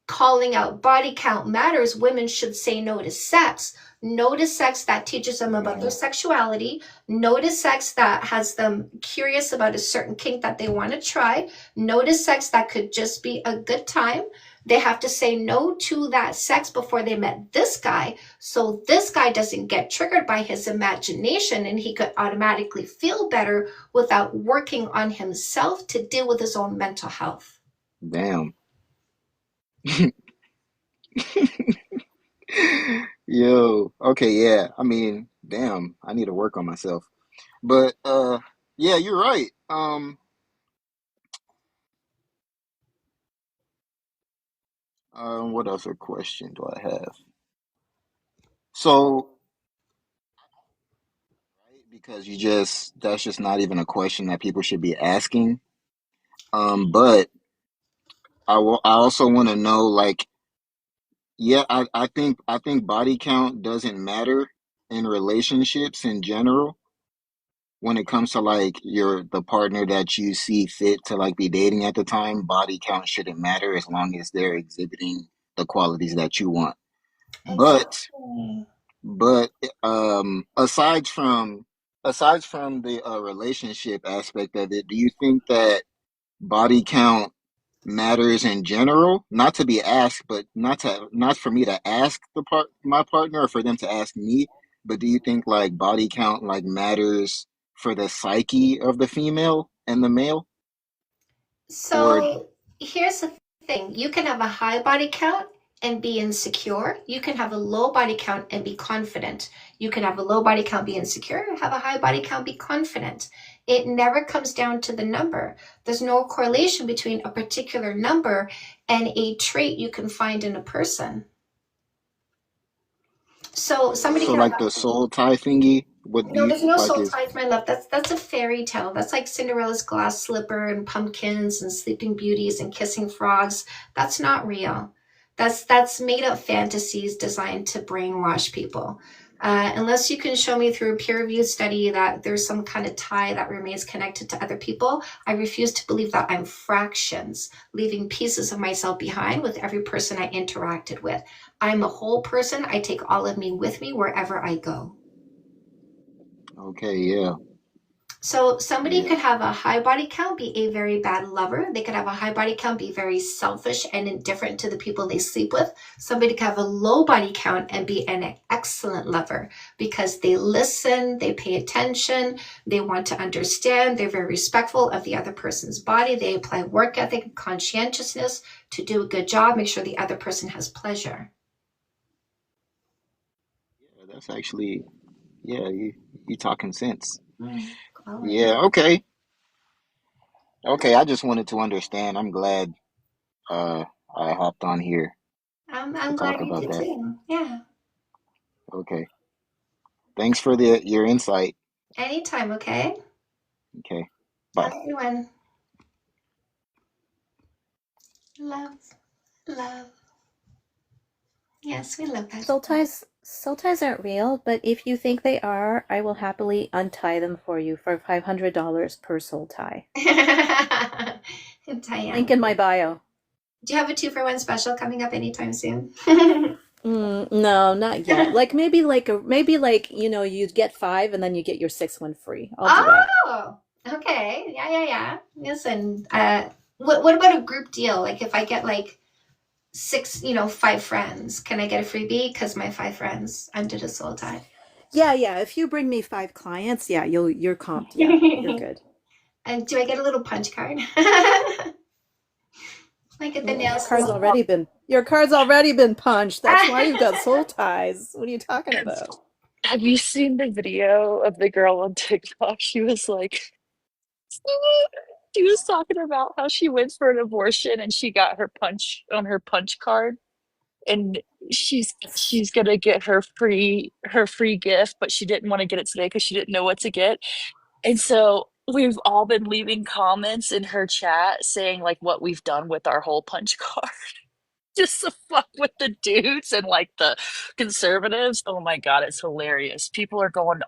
calling out body count matters. Women should say no to sex. No to sex that teaches them about their sexuality. No to sex that has them curious about a certain kink that they want to try. No to sex that could just be a good time. They have to say no to that sex before they met this guy, so this guy doesn't get triggered by his imagination and he could automatically feel better without working on himself to deal with his own mental health. Damn. Yo. Okay, yeah. I mean, damn, I need to work on myself. But yeah, you're right. What other question do I have? So, right, because that's just not even a question that people should be asking. But I also want to know, like, yeah, I think body count doesn't matter in relationships in general when it comes to like the partner that you see fit to like be dating at the time. Body count shouldn't matter as long as they're exhibiting the qualities that you want. But Exactly. but aside from the relationship aspect of it, do you think that body count matters in general? Not to be asked, but not for me to ask my partner or for them to ask me. But do you think like body count like matters for the psyche of the female and the male? Or So here's the thing. You can have a high body count and be insecure. You can have a low body count and be confident. You can have a low body count, be insecure, have a high body count, be confident. It never comes down to the number. There's no correlation between a particular number and a trait you can find in a person. So somebody so can have like the soul tie thingy? What do no, you there's no like soul is ties, my love. That's a fairy tale. That's like Cinderella's glass slipper and pumpkins and sleeping beauties and kissing frogs. That's not real. That's made up fantasies designed to brainwash people. Unless you can show me through a peer-reviewed study that there's some kind of tie that remains connected to other people, I refuse to believe that I'm fractions, leaving pieces of myself behind with every person I interacted with. I'm a whole person. I take all of me with me wherever I go. Okay, yeah. So somebody Yeah. could have a high body count, be a very bad lover. They could have a high body count, be very selfish and indifferent to the people they sleep with. Somebody could have a low body count and be an excellent lover because they listen, they pay attention, they want to understand, they're very respectful of the other person's body. They apply work ethic and conscientiousness to do a good job, make sure the other person has pleasure. Yeah, that's actually, yeah, you talking sense. Quality. Yeah, okay. Okay, I just wanted to understand. I'm glad I hopped on here to I'm talk glad you about did that. too. Yeah. Okay. Thanks for your insight. Anytime, okay? Okay. Have Bye. a good one. Love, love. Yes, we love that. Soul ties aren't real, but if you think they are, I will happily untie them for you for $500 per soul tie. Diane. Link in my bio. Do you have a 2-for-1 special coming up anytime soon? No, not yet. Like maybe you'd get 5 and then you get your 6th one free. I'll do that. Oh, okay. Yeah. Listen, what about a group deal? Like if I get like 5 friends, can I get a freebie? Because my 5 friends undid a soul tie. Yeah. If you bring me 5 clients, yeah, you're comped. Yeah, you're good. And do I get a little punch card? Like at the nail salon. Your card's already been punched. That's why you've got soul ties. What are you talking about? Have you seen the video of the girl on TikTok? She was talking about how she went for an abortion and she got her punch on her punch card, and she's gonna get her free gift, but she didn't want to get it today because she didn't know what to get. And so we've all been leaving comments in her chat saying like what we've done with our whole punch card. Just to fuck with the dudes and like the conservatives. Oh my god, it's hilarious. People are going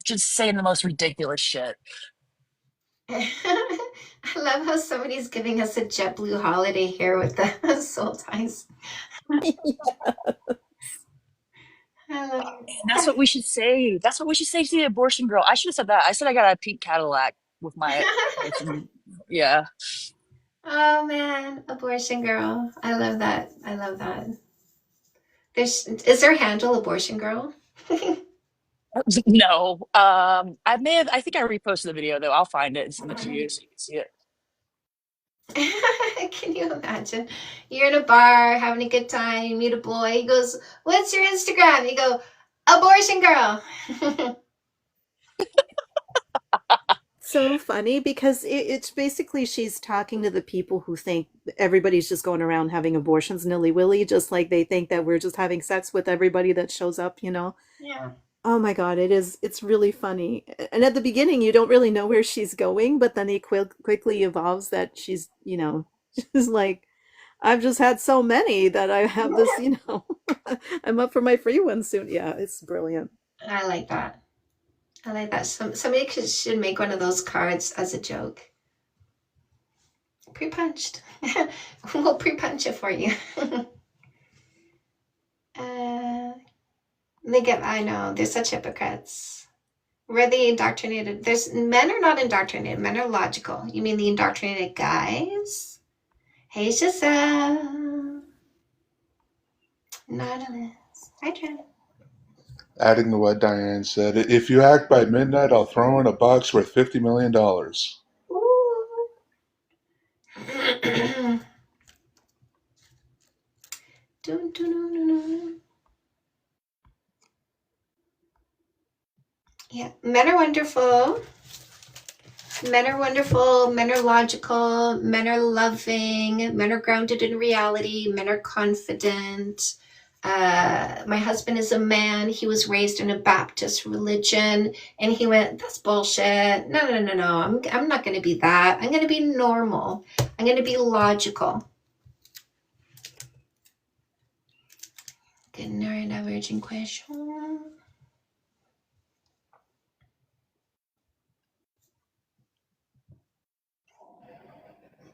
just saying the most ridiculous shit. I love how somebody's giving us a JetBlue holiday here with the soul ties. I love it. That's what we should say. That's what we should say to the abortion girl. I should have said that. I said I got a pink Cadillac with my yeah. Oh man, abortion girl. I love that. Is there a handle abortion girl? No. I think I reposted the video though. I'll find it and send it to you so you can see it. Can you imagine? You're in a bar having a good time, you meet a boy, he goes, "What's your Instagram?" You go, "Abortion girl." So funny because it's basically she's talking to the people who think everybody's just going around having abortions nilly-willy, just like they think that we're just having sex with everybody that shows up, Yeah. Oh my God, it's really funny. And at the beginning, you don't really know where she's going, but then it quickly evolves that she's she's like, I've just had so many that I have this, I'm up for my free one soon. Yeah, it's brilliant. I like that. Somebody should make one of those cards as a joke. Pre-punched. We'll pre-punch it for you. I know, they're such hypocrites. Were they indoctrinated? Men are not indoctrinated. Men are logical. You mean the indoctrinated guys? Hey, Giselle. Nautilus. Hi, Trent. Adding to what Diane said, if you act by midnight, I'll throw in a box worth $50 million. Ooh. Dun, dun, dun, dun, dun. Yeah, men are wonderful. Men are wonderful. Men are logical. Men are loving. Men are grounded in reality. Men are confident. My husband is a man. He was raised in a Baptist religion, and he went, "That's bullshit. No. I'm not going to be that. I'm going to be normal. I'm going to be logical." Good night, averaging question.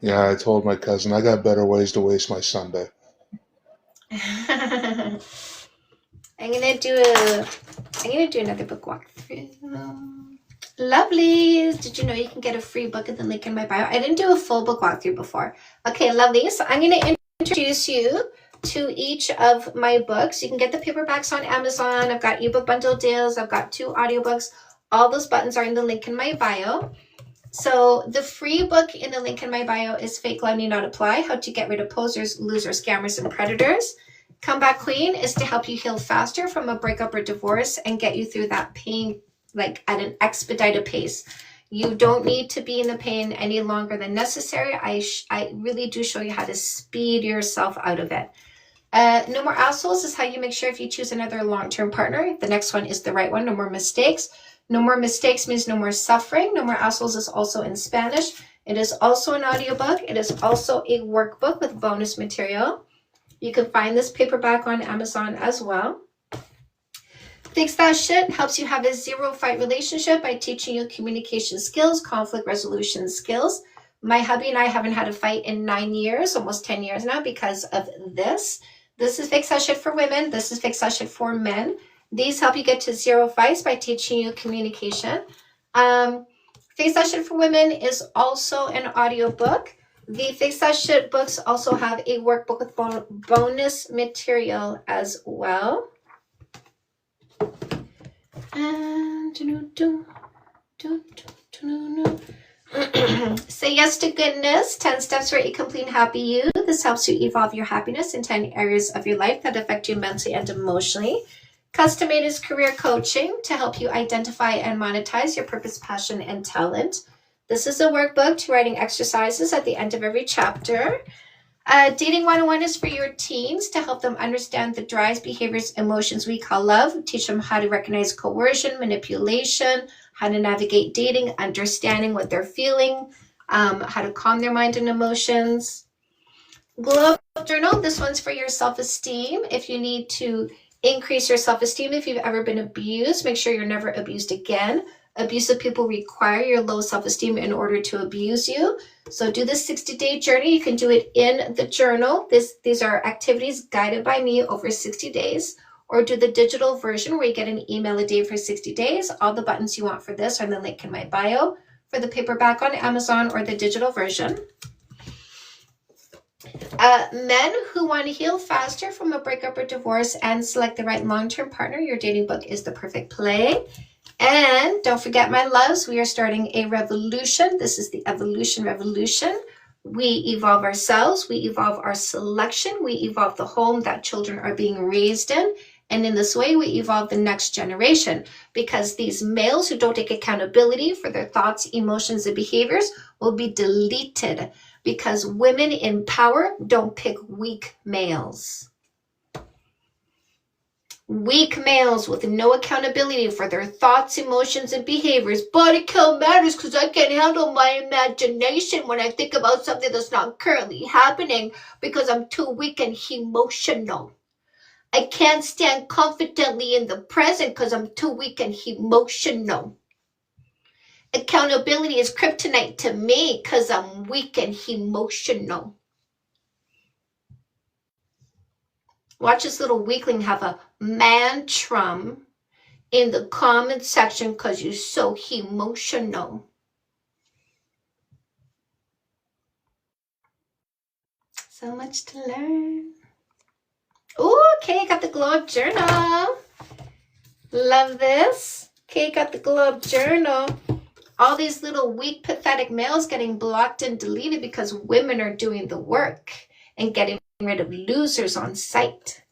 Yeah, I told my cousin I got better ways to waste my Sunday. I'm gonna do another book walkthrough. Lovely. Did you know you can get a free book at the link in my bio? I didn't do a full book walkthrough before. Okay, lovely. So I'm gonna introduce you to each of my books. You can get the paperbacks on Amazon. I've got ebook bundle deals. I've got 2 audiobooks. All those buttons are in the link in my bio. So the free book in the link in my bio is Fake Love Need Not Apply, How to Get Rid of Posers, Losers, Scammers, and Predators. Comeback Queen is to help you heal faster from a breakup or divorce and get you through that pain like at an expedited pace. You don't need to be in the pain any longer than necessary. I really do show you how to speed yourself out of it. No More Assholes is how you make sure if you choose another long-term partner, the next one is the right one. No More Mistakes. No More Mistakes means no more suffering. No More Assholes is also in Spanish. It is also an audiobook. It is also a workbook with bonus material. You can find this paperback on Amazon as well. Fix That Shit helps you have a zero-fight relationship by teaching you communication skills, conflict resolution skills. My hubby and I haven't had a fight in 9 years, almost 10 years now, because of this. This is Fix That Shit for women. This is Fix That Shit for men. These help you get to zero fights by teaching you communication. Fix That Shit for women is also an audiobook. The Fix That Shit books also have a workbook with bonus material as well. And Say Yes to Goodness, 10 Steps for a Complete Happy You. This helps you evolve your happiness in 10 areas of your life that affect you mentally and emotionally. Custom Made is career coaching to help you identify and monetize your purpose, passion, and talent. This is a workbook to writing exercises at the end of every chapter. Dating 101 is for your teens to help them understand the drives, behaviors, emotions we call love. Teach them how to recognize coercion, manipulation, how to navigate dating, understanding what they're feeling, how to calm their mind and emotions. Glow Up Journal, this one's for your self-esteem. If you need to increase your self-esteem, if you've ever been abused, make sure you're never abused again. Abusive people require your low self-esteem in order to abuse you. So do this 60-day journey. You can do it in the journal. These are activities guided by me over 60 days. Or do the digital version where you get an email a day for 60 days. All the buttons you want for this are in the link in my bio. For the paperback on Amazon or the digital version. Men who want to heal faster from a breakup or divorce and select the right long-term partner, your dating book is the perfect play. And don't forget, my loves, we are starting a revolution. This is the Evolution Revolution. We evolve ourselves. We evolve our selection. We evolve the home that children are being raised in. And in this way, we evolve the next generation, because these males who don't take accountability for their thoughts, emotions, and behaviors will be deleted, because women in power don't pick weak males. Weak males with no accountability for their thoughts, emotions, and behaviors. Body count matters because I can't handle my imagination when I think about something that's not currently happening because I'm too weak and emotional. I can't stand confidently in the present because I'm too weak and emotional. Accountability is kryptonite to me because I'm weak and emotional. Watch this little weakling have a mantrum in the comment section because you're so emotional. So much to learn. Ooh, okay, got the Glow Up Journal. Love this. Okay, got the Glow Up Journal. All these little weak, pathetic males getting blocked and deleted because women are doing the work and getting rid of losers on sight.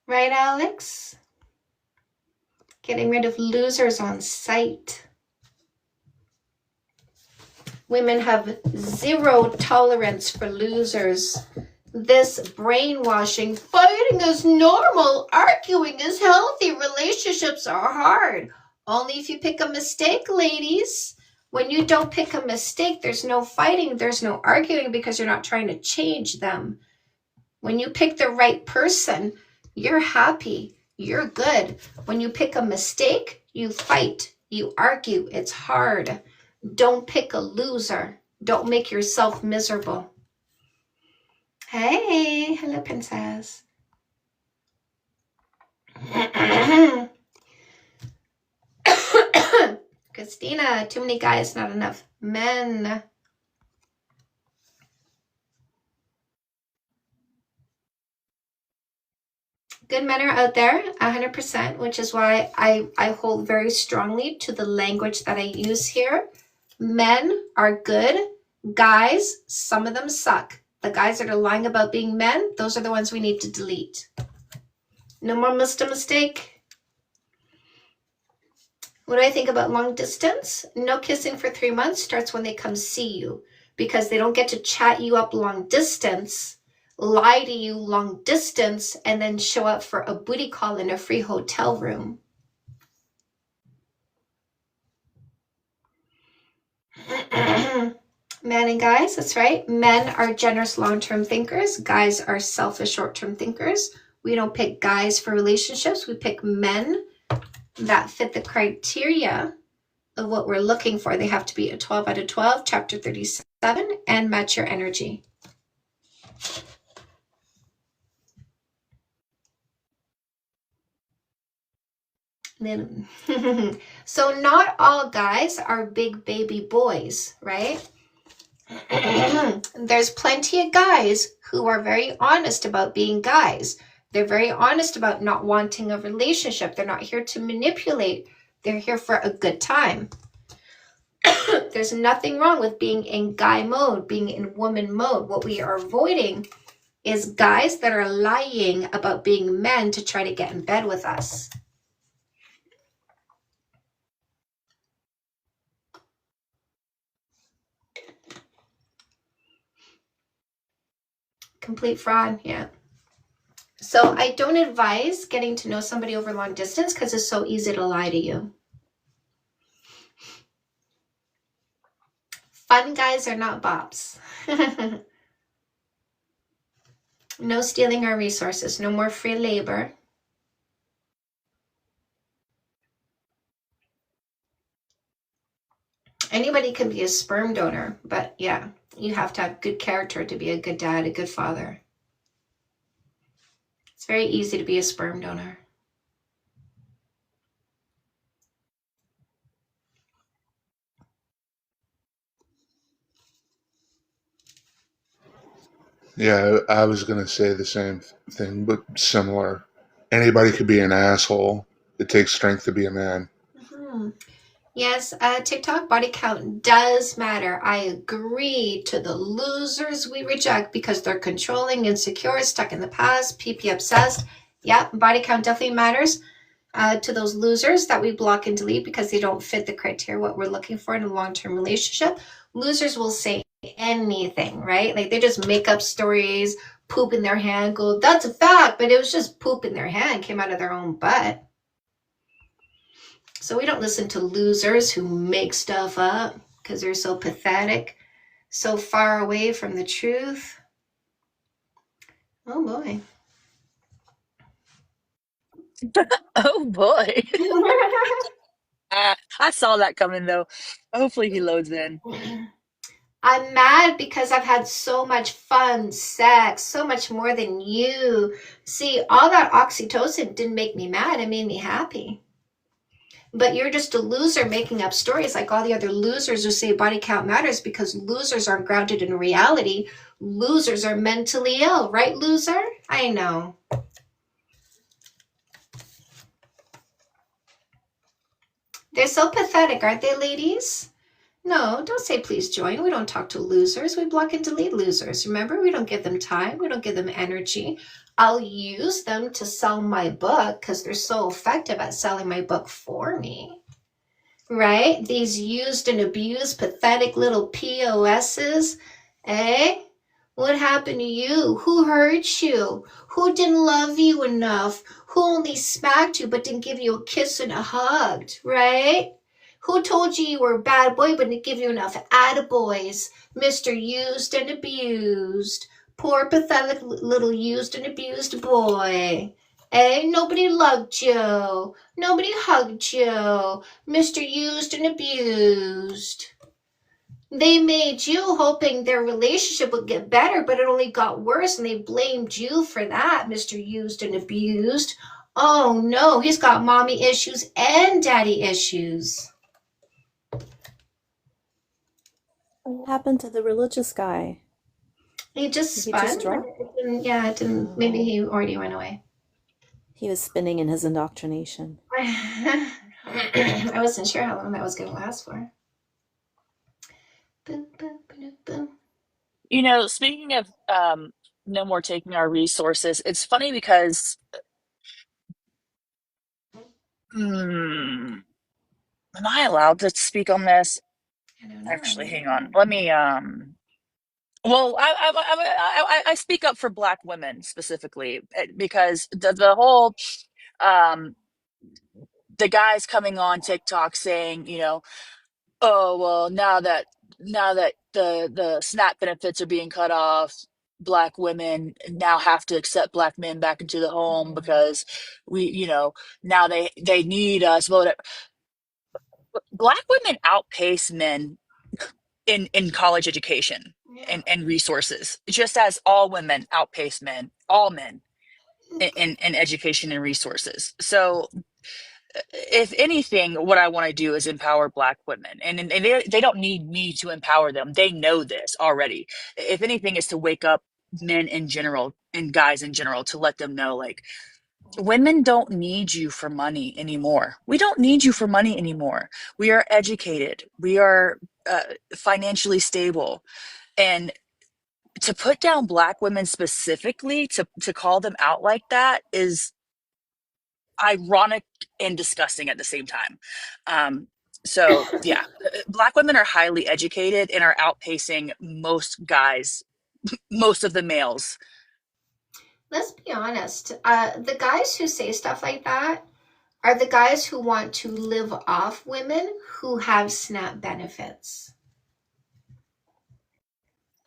Right, Alex? Getting rid of losers on sight. Women have zero tolerance for losers. This brainwashing, fighting is normal, arguing is healthy, relationships are hard. Only if you pick a mistake, ladies. When you don't pick a mistake, there's no fighting, there's no arguing because you're not trying to change them. When you pick the right person, you're happy, you're good. When you pick a mistake, you fight, You argue. It's hard. Don't pick a loser. Don't make yourself miserable. Hey, hello, princess. Christina, too many guys, not enough men. Good men are out there, 100%, which is why I hold very strongly to the language that I use here. Men are good. Guys, some of them suck. The guys that are lying about being men, those are the ones we need to delete. No more Mr. Mistake. What do I think about long distance? No kissing for 3 months starts when they come see you, because they don't get to chat you up long distance, lie to you long distance, and then show up for a booty call in a free hotel room. Men and guys, that's right. Men are generous long-term thinkers. Guys are selfish short-term thinkers. We don't pick guys for relationships. We pick men that fit the criteria of what we're looking for. They have to be a 12 out of 12, chapter 37, and match your energy. Then, so not all guys are big baby boys, right? There's plenty of guys who are very honest about being guys. They're very honest about not wanting a relationship. They're not here to manipulate. They're here for a good time. There's nothing wrong with being in guy mode, being in woman mode. What we are avoiding is guys that are lying about being men to try to get in bed with us. Complete fraud, yeah. So I don't advise getting to know somebody over long distance because it's so easy to lie to you. Fun guys are not bops. No stealing our resources. No more free labor. Anybody can be a sperm donor, but yeah, you have to have good character to be a good dad, a good father. It's very easy to be a sperm donor. Yeah, I was going to say the same thing, but similar. Anybody could be an asshole. It takes strength to be a man. Mm-hmm. Yes, TikTok body count does matter. I agree. To the losers we reject because they're controlling, insecure, stuck in the past, PP obsessed. Yeah, body count definitely matters. To those losers that we block and delete because they don't fit the criteria what we're looking for in a long-term relationship. Losers will say anything, right? Like they just make up stories, poop in their hand, go, that's a fact, but it was just poop in their hand, came out of their own butt. So we don't listen to losers who make stuff up because they're so pathetic, so far away from the truth. Oh boy. Oh boy. I saw that coming though. Hopefully he loads in. I'm mad because I've had so much fun, sex, so much more than you. See, all that oxytocin didn't make me mad. It made me happy. But you're just a loser making up stories like all the other losers who say body count matters because losers aren't grounded in reality. Losers are mentally ill, right, loser? I know. They're so pathetic, aren't they, ladies? No, don't say please join. We don't talk to losers. We block and delete losers. Remember, we don't give them time. We don't give them energy. I'll use them to sell my book because they're so effective at selling my book for me. Right? These used and abused, pathetic little POSs. Eh? What happened to you? Who hurt you? Who didn't love you enough? Who only smacked you but didn't give you a kiss and a hug? Right? Who told you you were a bad boy but didn't give you enough attaboys? Mr. Used and Abused. Poor, pathetic little used and abused boy. And nobody loved you. Nobody hugged you. Mr. Used and abused. They made you hoping their relationship would get better, but it only got worse, and they blamed you for that, Mr. Used and abused. Oh no, he's got mommy issues and daddy issues. What happened to the religious guy? He just Did he just spun. drop? Yeah, it didn't. Maybe he already went away. He was spinning in his indoctrination. I wasn't sure how long that was going to last for. Boom, boom, boom, boom. You know, speaking of no more taking our resources, it's funny because am I allowed to speak on this? I don't know. Actually, hang on. Let me well, I speak up for Black women specifically because the whole um the guys coming on TikTok saying, you know, oh well, now that the SNAP benefits are being cut off, Black women now have to accept Black men back into the home because now they need us. Well, Black women outpace men in college education and resources, just as all women outpace men, all men in education and resources. So if anything, what I want to do is empower Black women, and they don't need me to empower them. They know this already. If anything, is to wake up men in general and guys in general to let them know, like, women don't need you for money anymore. We don't need you for money anymore. We are educated. We are financially stable, and to put down Black women specifically, to call them out like that is ironic and disgusting at the same time. So yeah, Black women are highly educated and are outpacing most guys, most of the males. Let's be honest. The guys who say stuff like that are the guys who want to live off women who have SNAP benefits.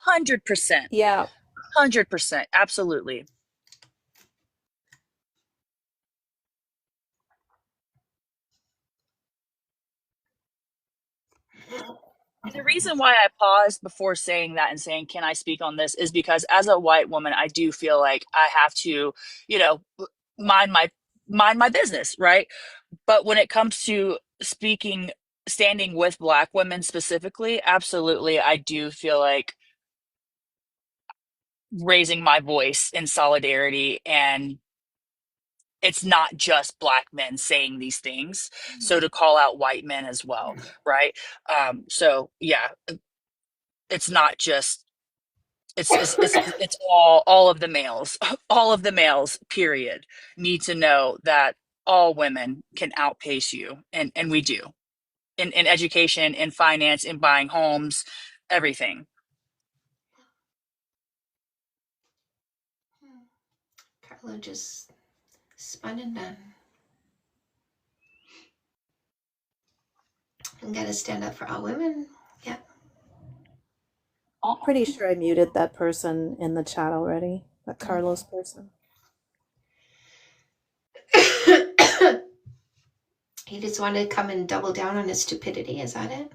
100%. Yeah. 100%. Absolutely. And the reason why I paused before saying that and saying, can I speak on this, is because as a white woman, I do feel like I have to, mind my business, right? But when it comes to standing with Black women specifically, absolutely, I do feel like raising my voice in solidarity, and it's not just Black men saying these things. So to call out white men as well, right? So yeah, it's not just it's all of the males, all of the males, period, need to know that all women can outpace you, and we do in education, in finance, in buying homes, everything. Carlo just spun and done. I'm gonna stand up for all women. Yeah. Pretty sure I muted that person in the chat already. That Carlos person. He just wanted to come and double down on his stupidity. Is that it?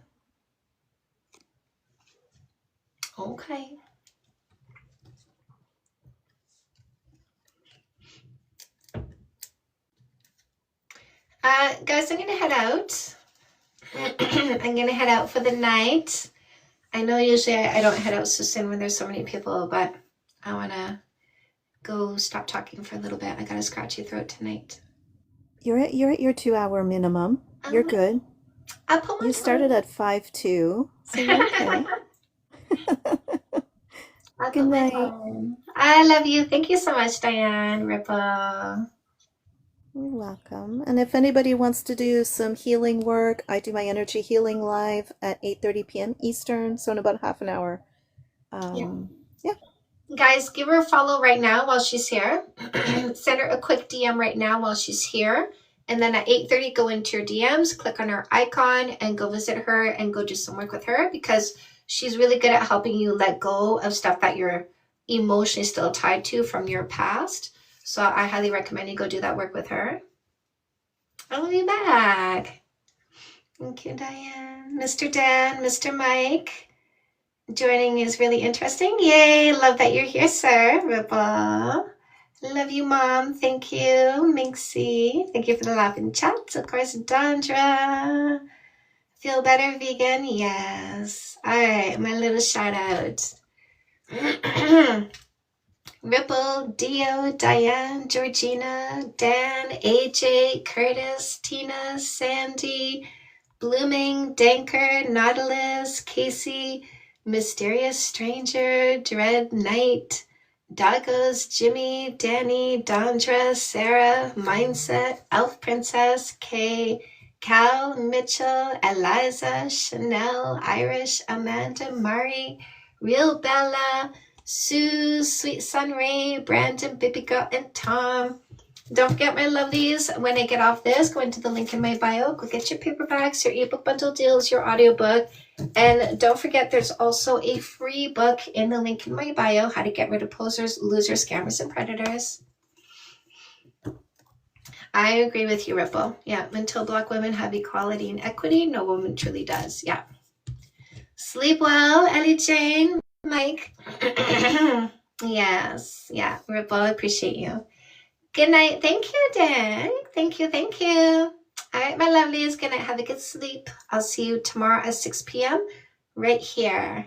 Okay. Guys, I'm gonna head out. I'm gonna head out for the night. I know usually I don't head out so soon when there's so many people, but I wanna go stop talking for a little bit. I got a scratchy throat tonight. You're at your 2-hour minimum. You're good. I put my You started at 5:02, so you're okay. Good night. I love you. Thank you so much, Diane Ripple. You're welcome. And if anybody wants to do some healing work, I do my energy healing live at 8:30 p.m. Eastern, so in about half an hour. Yeah. Guys, give her a follow right now while she's here. Send her a quick DM right now while she's here. And then at 8:30, go into your DMs, click on her icon, and go visit her and go do some work with her, because she's really good at helping you let go of stuff that you're emotionally still tied to from your past. So I highly recommend you go do that work with her. I love you back. Thank you, Diane. Mr. Dan, Mr. Mike. Joining is really interesting. Yay, love that you're here, sir. Ripple. Love you, Mom. Thank you. Minxie. Thank you for the laughing chats. Of course, Dondra. Feel better, vegan? Yes. All right, my little shout out. Ripple, Dio, Diane, Georgina, Dan, AJ, Curtis, Tina, Sandy, Blooming, Danker, Nautilus, Casey, Mysterious Stranger, Dread Knight, Dagos, Jimmy, Danny, Dondra, Sarah, Mindset, Elf Princess, Kay, Cal, Mitchell, Eliza, Chanel, Irish, Amanda, Mari, Real Bella, Sue, Sweet Sun Ray, Brandon, Baby Girl, and Tom. Don't forget, my lovelies, when I get off this, go into the link in my bio. Go get your paperbacks, your ebook bundle deals, your audiobook. And don't forget, there's also a free book in the link in my bio, How to Get Rid of Posers, Losers, Scammers, and Predators. I agree with you, Ripple. Yeah, until Black women have equality and equity, no woman truly does. Yeah. Sleep well, Ellie Jane, Mike. Yes. Yeah, Ripple, I appreciate you. Good night. Thank you, Dan. Thank you. Thank you. All right, my lovelies. Good night. Have a good sleep. I'll see you tomorrow at 6 p.m. right here.